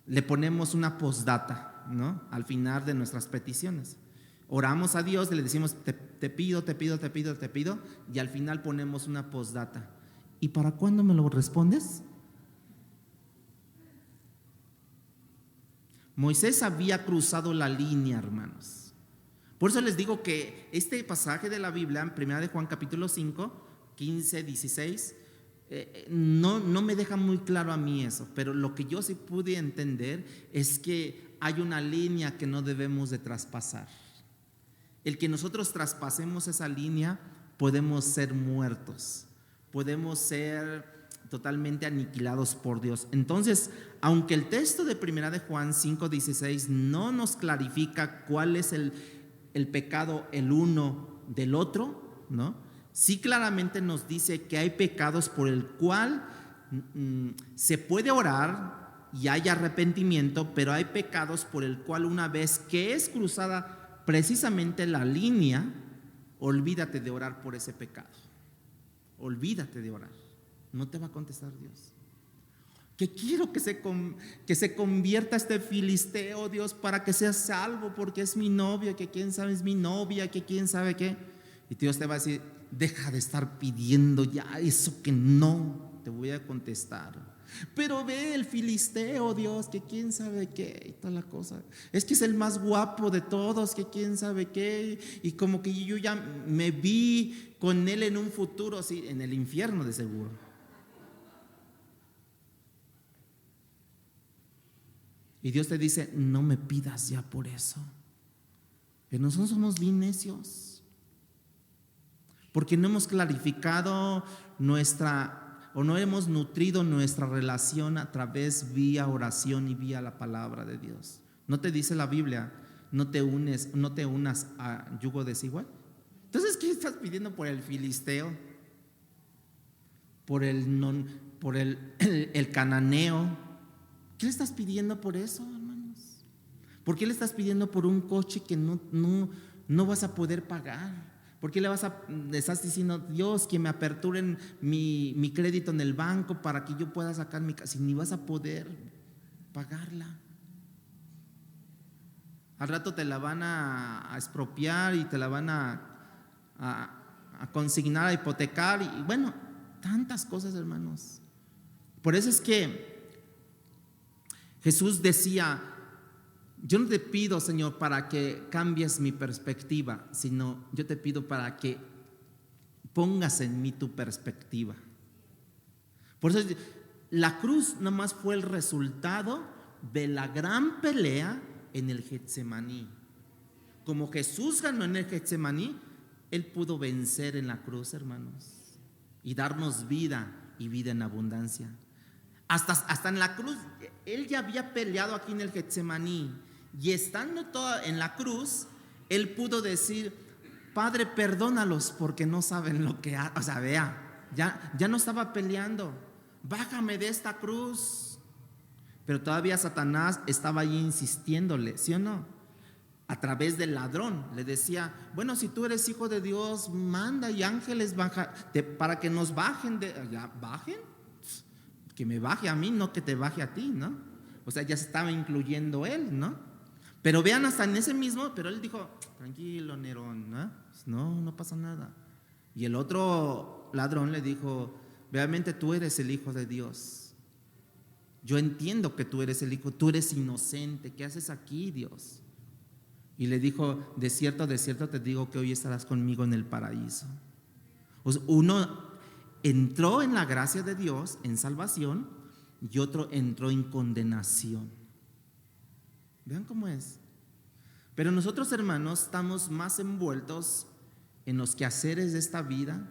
Le ponemos una postdata, ¿no? Al final de nuestras peticiones. Oramos a Dios y le decimos, te pido, y al final ponemos una postdata. ¿Y para cuándo me lo respondes? Moisés había cruzado la línea, hermanos. Por eso les digo que este pasaje de la Biblia, en 1 de Juan capítulo 5, 15, 16, no me deja muy claro a mí eso, pero lo que yo sí pude entender es que hay una línea que no debemos de traspasar. El que nosotros traspasemos esa línea, podemos ser muertos, podemos ser totalmente aniquilados por Dios. Entonces, aunque el texto de 1 de Juan 5:16 no nos clarifica cuál es el pecado el uno del otro, ¿no? Sí claramente nos dice que hay pecados por el cual se puede orar y hay arrepentimiento, pero hay pecados por el cual una vez que es cruzada precisamente la línea, olvídate de orar por ese pecado. Olvídate de orar. No te va a contestar Dios. Que quiero que se convierta este filisteo, Dios, para que sea salvo, porque es mi novio, que quién sabe es mi novia, que quién sabe qué. Y Dios te va a decir, deja de estar pidiendo ya eso que no te voy a contestar. Pero ve el filisteo, Dios, que quién sabe qué y toda la cosa. Es que es el más guapo de todos, que quién sabe qué. Y como que yo ya me vi con él en un futuro, sí, en el infierno de seguro. Y Dios te dice, no me pidas ya por eso. Pero nosotros somos bien necios, porque no hemos clarificado o no hemos nutrido nuestra relación a través vía oración y vía la palabra de Dios. ¿No te dice la Biblia, no te unas a yugo desigual? Entonces, ¿qué estás pidiendo por el filisteo? Por el cananeo. ¿Qué le estás pidiendo por eso, hermanos? ¿Por qué le estás pidiendo por un coche que no vas a poder pagar? ¿Por qué le estás diciendo, Dios, que me aperturen mi crédito en el banco para que yo pueda sacar mi casa? Si ni vas a poder pagarla. Al rato te la van a expropiar y te la van a consignar, a hipotecar. Y bueno, tantas cosas, hermanos. Por eso es que Jesús decía, yo no te pido, Señor, para que cambies mi perspectiva, sino yo te pido para que pongas en mí tu perspectiva. Por eso la cruz nomás fue el resultado de la gran pelea en el Getsemaní. Como Jesús ganó en el Getsemaní, Él pudo vencer en la cruz, hermanos, y darnos vida y vida en abundancia. Hasta en la cruz, Él ya había peleado aquí en el Getsemaní, y estando en la cruz, Él pudo decir, Padre, perdónalos porque no saben lo que hacen. O sea, vea, ya no estaba peleando, bájame de esta cruz. Pero todavía Satanás estaba allí insistiéndole, ¿sí o no? A través del ladrón le decía, bueno, si tú eres hijo de Dios, manda y ángeles para que nos bajen ¿bajen? Que me baje a mí, no que te baje a ti, ¿no? O sea, ya se estaba incluyendo él, ¿no? Pero vean, hasta en ese mismo, pero él dijo, tranquilo, Nerón, no pasa nada. Y el otro ladrón le dijo, realmente tú eres el hijo de Dios. yo entiendo que tú eres el Hijo, tú eres inocente, ¿qué haces aquí, Dios? Y le dijo, de cierto te digo que hoy estarás conmigo en el paraíso. O sea, uno entró en la gracia de Dios, en salvación, y otro entró en condenación. Vean cómo es. Pero nosotros, hermanos, estamos más envueltos en los quehaceres de esta vida.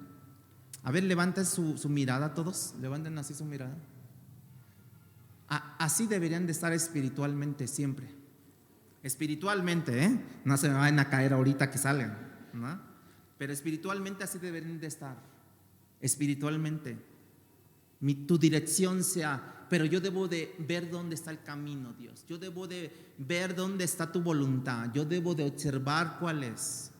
A ver, levanten su mirada todos, levanten así su mirada. Así deberían de estar espiritualmente siempre. Espiritualmente, no se me vayan a caer ahorita que salgan, ¿no? Pero espiritualmente así deberían de estar. Espiritualmente. Tu dirección sea, pero yo debo de ver dónde está el camino, Dios. Yo debo de ver dónde está tu voluntad. Yo debo de observar cuál es.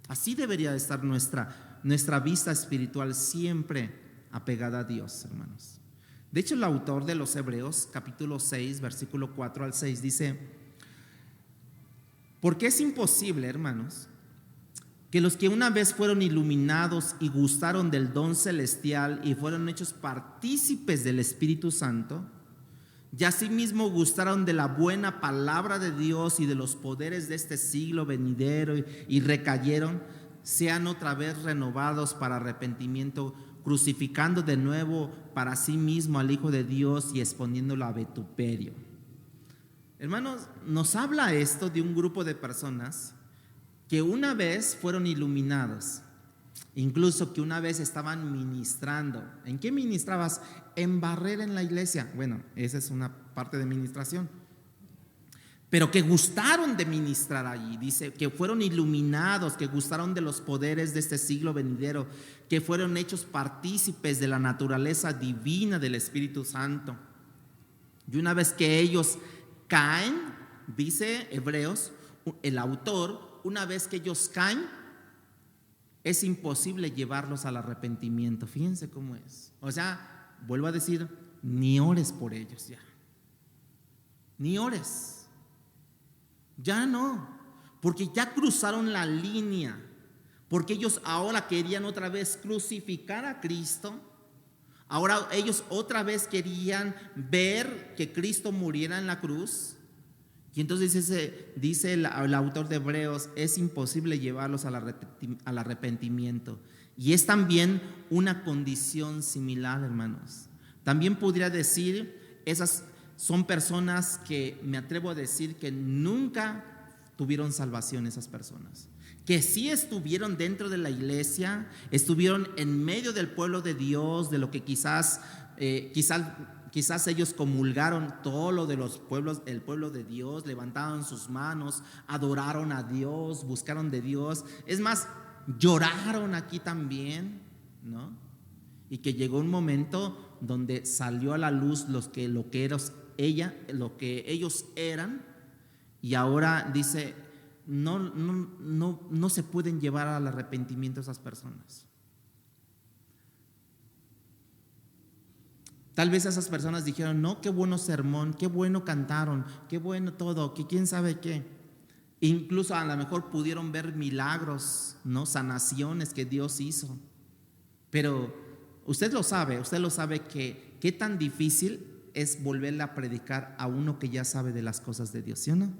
Así debería de estar nuestra vista espiritual siempre apegada a Dios, hermanos. De hecho, el autor de los Hebreos, capítulo 6, versículo 4 al 6, dice: porque es imposible, hermanos, que los que una vez fueron iluminados y gustaron del don celestial y fueron hechos partícipes del Espíritu Santo, y asimismo gustaron de la buena palabra de Dios y de los poderes de este siglo venidero y recayeron, sean otra vez renovados para arrepentimiento, crucificando de nuevo para sí mismo al Hijo de Dios y exponiéndolo a vituperio. Hermanos, nos habla esto de un grupo de personas que una vez fueron iluminados, incluso que una vez estaban ministrando. ¿En qué ministrabas? En barrer en la iglesia. Bueno, esa es una parte de ministración. Pero que gustaron de ministrar allí. Dice que fueron iluminados, que gustaron de los poderes de este siglo venidero, que fueron hechos partícipes de la naturaleza divina del Espíritu Santo. Y una vez que ellos caen, dice Hebreos, el autor, una vez que ellos caen, es imposible llevarlos al arrepentimiento. Fíjense cómo es. O sea, vuelvo a decir, ni ores por ellos ya. Ni ores. Ya no. Porque ya cruzaron la línea. Porque ellos ahora querían otra vez crucificar a Cristo. Ahora ellos otra vez querían ver que Cristo muriera en la cruz. Y entonces dice el autor de Hebreos, es imposible llevarlos al arrepentimiento. Y es también una condición similar, hermanos. También podría decir, esas son personas que me atrevo a decir que nunca tuvieron salvación, esas personas. Que sí estuvieron dentro de la iglesia, estuvieron en medio del pueblo de Dios, de lo que quizás ellos comulgaron todo lo de los pueblos, el pueblo de Dios, levantaron sus manos, adoraron a Dios, buscaron de Dios. Es más, lloraron aquí también, ¿no? Y que llegó un momento donde salió a la luz lo que ellos eran, y ahora dice, no se pueden llevar al arrepentimiento esas personas. Tal vez esas personas dijeron, no, qué bueno sermón, qué bueno cantaron, qué bueno todo, que quién sabe qué. Incluso a lo mejor pudieron ver milagros, ¿no? Sanaciones que Dios hizo. Pero usted lo sabe que qué tan difícil es volverle a predicar a uno que ya sabe de las cosas de Dios, ¿sí o no?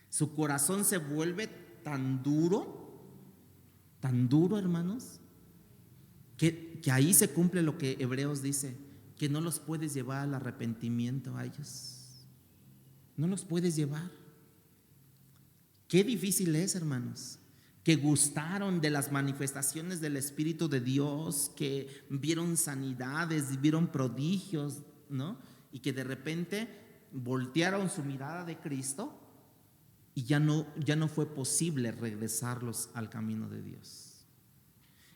Su corazón se vuelve tan duro, hermanos, que ahí se cumple lo que Hebreos dice, que no los puedes llevar al arrepentimiento a ellos. No los puedes llevar. Qué difícil es, hermanos, que gustaron de las manifestaciones del Espíritu de Dios, que vieron sanidades, vieron prodigios, ¿no? Y que de repente voltearon su mirada de Cristo y ya no fue posible regresarlos al camino de Dios.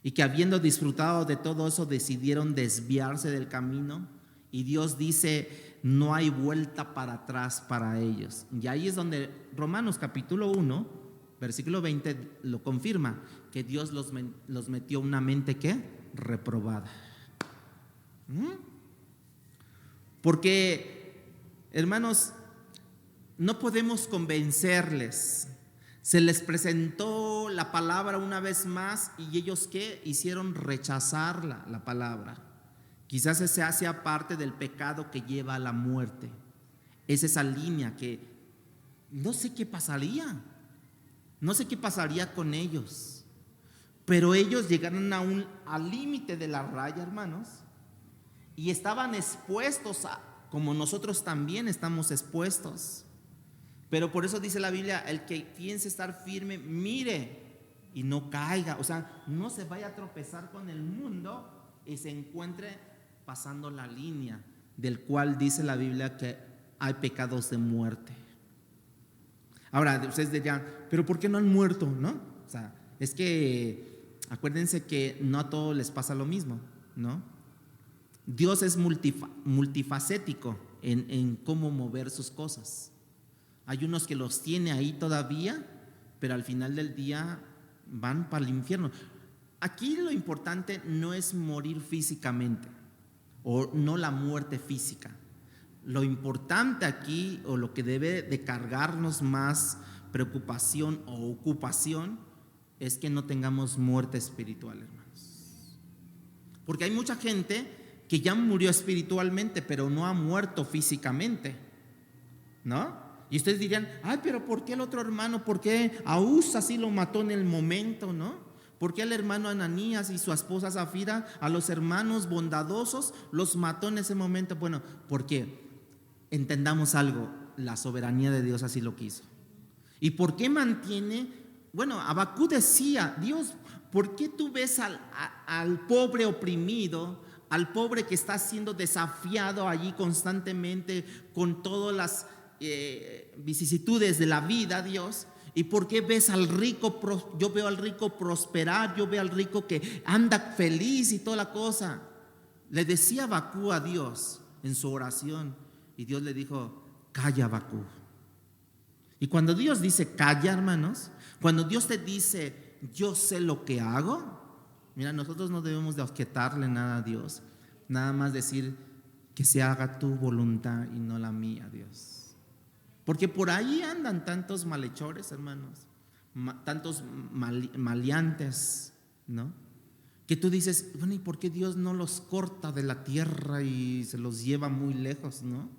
Y que habiendo disfrutado de todo eso decidieron desviarse del camino, y Dios dice, no hay vuelta para atrás para ellos. Y ahí es donde Romanos capítulo 1, versículo 20 lo confirma, que Dios los metió una mente ¿qué? Reprobada. Porque, hermanos, no podemos convencerles. Se les presentó la palabra una vez más y ellos ¿qué? Hicieron rechazar la palabra. Quizás ese sea parte del pecado que lleva a la muerte. Es esa línea que no sé qué pasaría. No sé qué pasaría con ellos. Pero ellos llegaron al límite de la raya, hermanos. Y estaban expuestos como nosotros también estamos expuestos. Pero por eso dice la Biblia, el que piense estar firme, mire y no caiga. O sea, no se vaya a tropezar con el mundo y se encuentre pasando la línea del cual dice la Biblia que hay pecados de muerte. Ahora, ustedes dirán, pero ¿por qué no han muerto? ¿No? O sea, es que acuérdense que no a todos les pasa lo mismo, ¿no? Dios es multifacético en cómo mover sus cosas. Hay unos que los tiene ahí todavía, pero al final del día van para el infierno. Aquí lo importante no es morir físicamente o no la muerte física. Lo importante aquí, o lo que debe de cargarnos más preocupación o ocupación, es que no tengamos muerte espiritual, hermanos. Porque hay mucha gente que ya murió espiritualmente, pero no ha muerto físicamente, ¿no? Y ustedes dirían, ay, pero ¿por qué el otro hermano? ¿Por qué a Usa sí lo mató en el momento, no? ¿Por qué el hermano Ananías y su esposa Zafira, a los hermanos bondadosos, los mató en ese momento? Bueno, porque entendamos algo, la soberanía de Dios así lo quiso. ¿Y por qué mantiene? Bueno, Habacuc decía, Dios, ¿por qué tú ves al pobre oprimido, al pobre que está siendo desafiado allí constantemente con todas las vicisitudes de la vida, Dios? ¿Y por qué ves al rico? Yo veo al rico prosperar, yo veo al rico que anda feliz y toda la cosa. Le decía Habacuc a Dios en su oración, y Dios le dijo, calla, Habacuc. Y cuando Dios dice calla, hermanos, cuando Dios te dice yo sé lo que hago, mira, nosotros no debemos de objetarle nada a Dios, nada más decir que se haga tu voluntad y no la mía, Dios. Porque por ahí andan tantos malhechores, hermanos, tantos maleantes, ¿no? Que tú dices, bueno, ¿y por qué Dios no los corta de la tierra y se los lleva muy lejos, no?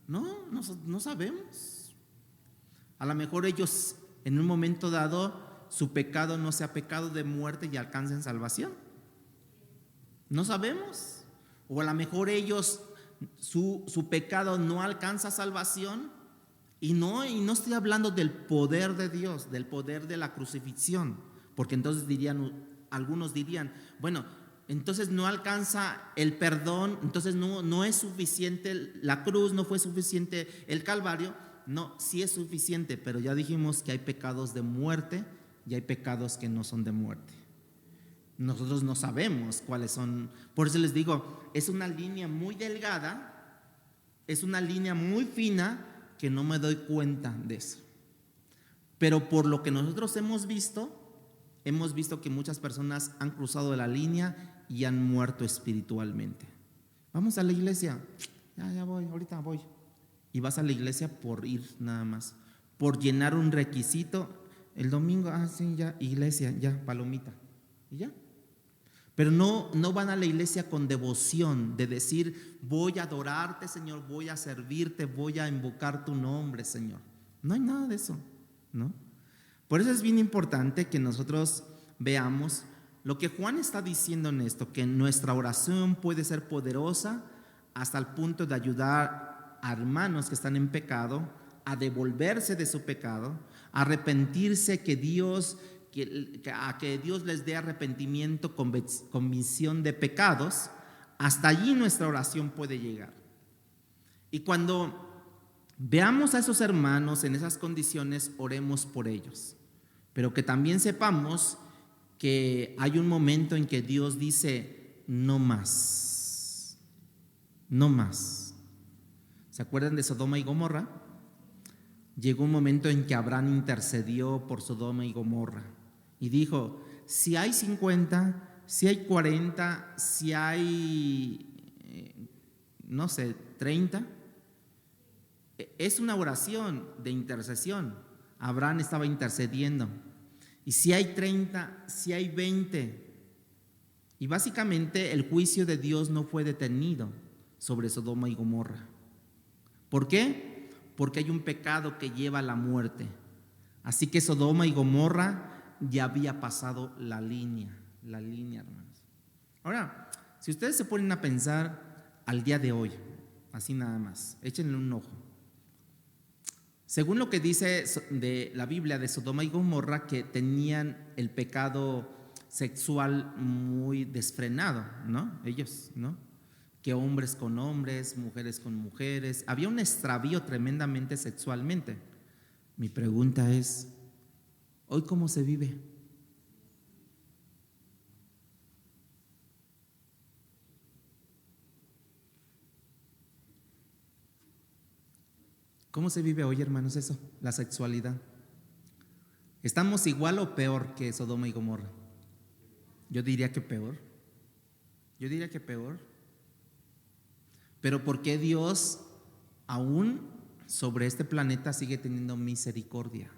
No sabemos. A lo mejor ellos en un momento dado su pecado no sea pecado de muerte y alcancen salvación. No sabemos. O a lo mejor ellos su pecado no alcanza salvación, y no estoy hablando del poder de Dios, del poder de la crucifixión, porque entonces algunos dirían, bueno, entonces no alcanza el perdón, entonces no es suficiente la cruz, no fue suficiente el Calvario. No, sí es suficiente, pero ya dijimos que hay pecados de muerte y hay pecados que no son de muerte. Nosotros no sabemos cuáles son. Por eso les digo, es una línea muy delgada, es una línea muy fina, que no me doy cuenta de eso. Pero por lo que nosotros hemos visto que muchas personas han cruzado la línea y han muerto espiritualmente. Vamos a la iglesia, ya voy, ahorita voy. Y vas a la iglesia por ir nada más, por llenar un requisito. El domingo, sí, ya, iglesia, ya, palomita, y ya. Pero no van a la iglesia con devoción, de decir, voy a adorarte, Señor, voy a servirte, voy a invocar tu nombre, Señor. No hay nada de eso, ¿no? Por eso es bien importante que nosotros veamos lo que Juan está diciendo en esto, que nuestra oración puede ser poderosa hasta el punto de ayudar a hermanos que están en pecado a devolverse de su pecado, a arrepentirse, que Dios les dé arrepentimiento, convicción de pecados. Hasta allí nuestra oración puede llegar. Y cuando veamos a esos hermanos en esas condiciones, oremos por ellos. Pero que también sepamos que hay un momento en que Dios dice, no más, no más. ¿Se acuerdan de Sodoma y Gomorra? Llegó un momento en que Abraham intercedió por Sodoma y Gomorra y dijo, si hay 50, si hay 40, si hay, 30, es una oración de intercesión. Abraham estaba intercediendo. Y si hay 30, si hay 20, Y básicamente el juicio de Dios no fue detenido sobre Sodoma y Gomorra. ¿Por qué? Porque hay un pecado que lleva a la muerte. Así que Sodoma y Gomorra ya había pasado la línea, hermanos. Ahora, si ustedes se ponen a pensar al día de hoy, así nada más, échenle un ojo. Según lo que dice de la Biblia de Sodoma y Gomorra, que tenían el pecado sexual muy desfrenado, ¿no? Ellos, ¿no? Que hombres con hombres, mujeres con mujeres, había un extravío tremendamente sexualmente. Mi pregunta es, ¿hoy cómo se vive? ¿Cómo se vive hoy, hermanos, eso? La sexualidad. ¿Estamos igual o peor que Sodoma y Gomorra? Yo diría que peor. Yo diría que peor. Pero ¿por qué Dios aún sobre este planeta sigue teniendo misericordia?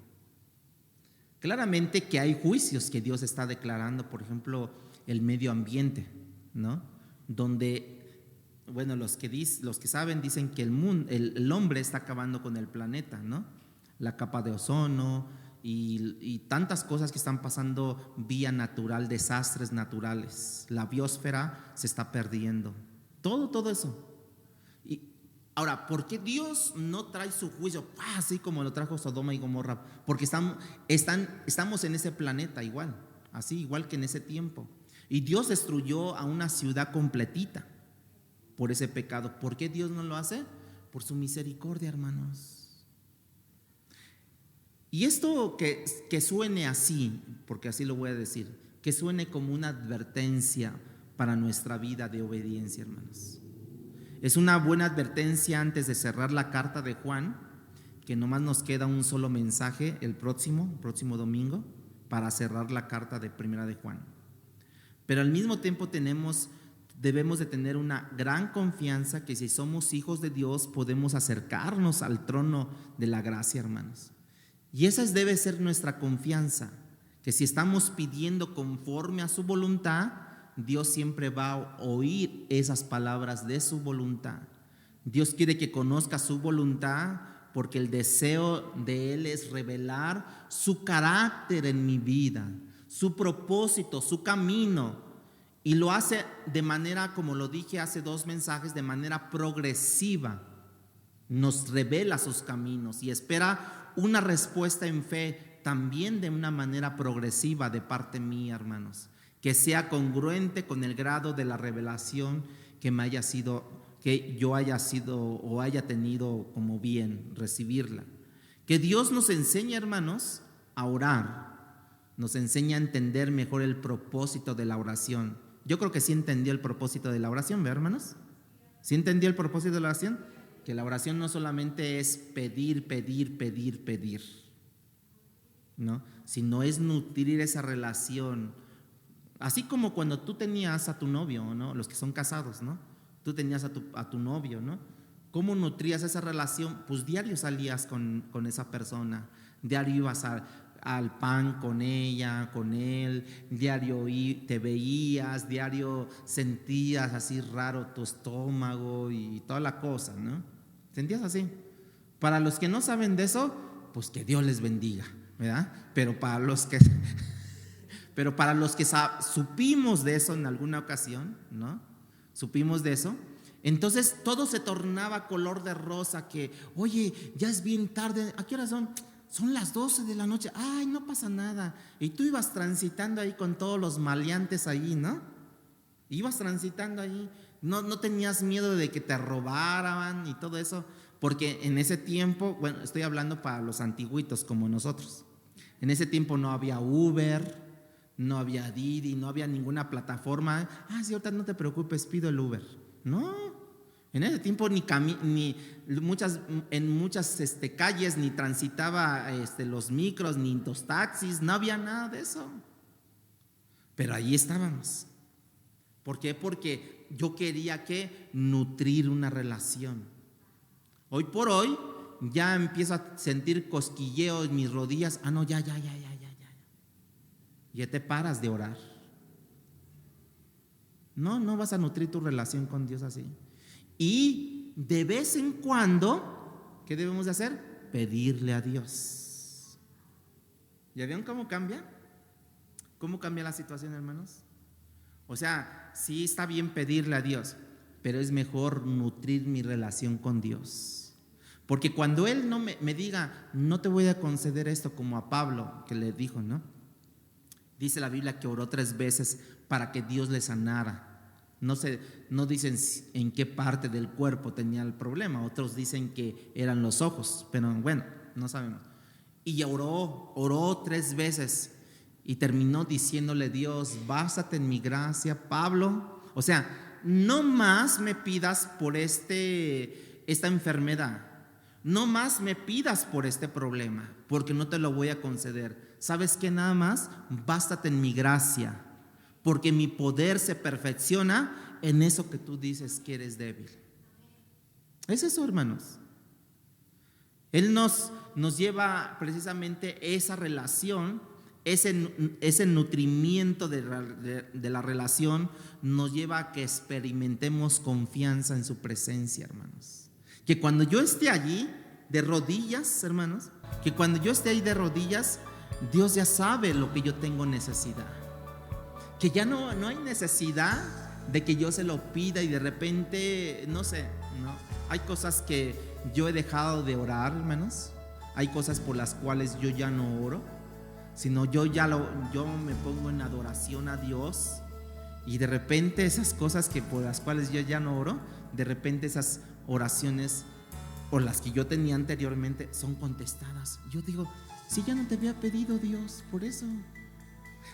Claramente que hay juicios que Dios está declarando, por ejemplo, el medio ambiente, ¿no? Donde, bueno, los que saben dicen que el hombre está acabando con el planeta, ¿no? La capa de ozono y tantas cosas que están pasando vía natural, desastres naturales. La biosfera se está perdiendo. Todo eso. Y ahora, ¿por qué Dios no trae su juicio así como lo trajo Sodoma y Gomorra? Porque estamos en ese planeta igual, así igual que en ese tiempo. Y Dios destruyó a una ciudad completita por ese pecado. ¿Por qué Dios no lo hace? Por su misericordia, hermanos. Y esto que suene así, porque así lo voy a decir, que suene como una advertencia para nuestra vida de obediencia, hermanos. Es una buena advertencia antes de cerrar la carta de Juan, que nomás nos queda un solo mensaje el próximo domingo para cerrar la carta de Primera de Juan. Pero al mismo tiempo debemos de tener una gran confianza que si somos hijos de Dios podemos acercarnos al trono de la gracia, hermanos. Y esa debe ser nuestra confianza, que si estamos pidiendo conforme a su voluntad, Dios siempre va a oír esas palabras de su voluntad. Dios quiere que conozca su voluntad porque el deseo de Él es revelar su carácter en mi vida, su propósito, su camino. Y lo hace de manera, como lo dije hace 2 mensajes, de manera progresiva. Nos revela sus caminos y espera una respuesta en fe también de una manera progresiva de parte mía, hermanos, que sea congruente con el grado de la revelación que yo haya sido o haya tenido como bien recibirla. Que Dios nos enseñe, hermanos, a orar, nos enseña a entender mejor el propósito de la oración. Yo creo que sí entendió el propósito de la oración, ¿verdad, hermanos? ¿Sí entendió el propósito de la oración? Que la oración no solamente es pedir, ¿no? Sino es nutrir esa relación. Así como cuando tú tenías a tu novio, ¿no? Los que son casados, ¿no? Tú tenías a tu novio, ¿no? ¿Cómo nutrías esa relación? Pues diario salías con esa persona, diario ibas al pan con ella, con él, diario te veías, diario sentías así raro tu estómago y toda la cosa, ¿no? ¿Sentías así? Para los que no saben de eso, pues que Dios les bendiga, ¿verdad? Pero para los que supimos de eso en alguna ocasión, ¿no? Supimos de eso. Entonces todo se tornaba color de rosa, que, oye, ya es bien tarde, ¿a qué hora son? Son las 12 de la noche, ay, no pasa nada. Y tú ibas transitando ahí con todos los maleantes ahí, ¿no? Ibas transitando ahí, no tenías miedo de que te robaran y todo eso, porque en ese tiempo, bueno, estoy hablando para los antiguitos como nosotros. En ese tiempo no había Uber, no había Didi, no había ninguna plataforma. Sí, ahorita no te preocupes, pido el Uber. No, en ese tiempo en muchas calles ni transitaba los micros, ni los taxis, no había nada de eso. Pero ahí estábamos. ¿Por qué? Porque yo quería nutrir una relación. Hoy por hoy ya empiezo a sentir cosquilleo en mis rodillas. No, ya. Ya te paras de orar. No vas a nutrir tu relación con Dios así. Y de vez en cuando, ¿qué debemos de hacer? Pedirle a Dios. ¿Ya vieron cómo cambia? ¿Cómo cambia la situación, hermanos? O sea, sí está bien pedirle a Dios, pero es mejor nutrir mi relación con Dios. Porque cuando Él no me diga, no te voy a conceder esto, como a Pablo que le dijo, ¿no? Dice la Biblia que oró 3 veces para que Dios le sanara. No dicen en qué parte del cuerpo tenía el problema. Otros dicen que eran los ojos, pero bueno, no sabemos. Y oró 3 veces y terminó diciéndole: Dios, bástate en mi gracia, Pablo. O sea, no más me pidas por esta enfermedad. No más me pidas por este problema, porque no te lo voy a conceder. ¿Sabes qué? Nada más, bástate en mi gracia, porque mi poder se perfecciona en eso que tú dices que eres débil. Es eso, hermanos. Él nos lleva precisamente esa relación, ese nutrimiento de la relación, nos lleva a que experimentemos confianza en su presencia, hermanos. Que cuando yo esté allí de rodillas, hermanos, que cuando yo esté ahí de rodillas, Dios ya sabe lo que yo tengo necesidad. Que ya no hay necesidad de que yo se lo pida y de repente, no sé, no. Hay cosas que yo he dejado de orar, hermanos. Hay cosas por las cuales yo ya no oro, sino yo me pongo en adoración a Dios, y de repente esas cosas que por las cuales yo ya no oro, de repente esas oraciones o las que yo tenía anteriormente son contestadas. Yo digo, si ya no te había pedido, Dios, por eso.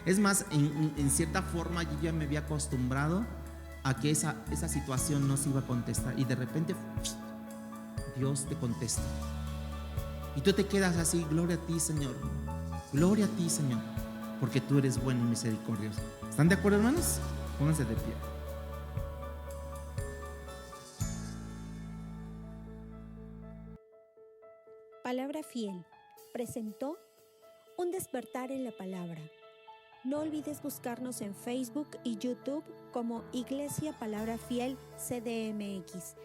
Es más, en cierta forma yo ya me había acostumbrado a que esa situación no se iba a contestar, y de repente Dios te contesta y tú te quedas así: gloria a ti, Señor, gloria a ti, Señor, porque tú eres bueno y misericordioso. ¿Están de acuerdo, hermanos? Pónganse de pie. Palabra Fiel presentó Un despertar en la palabra. No olvides buscarnos en Facebook y YouTube como Iglesia Palabra Fiel CDMX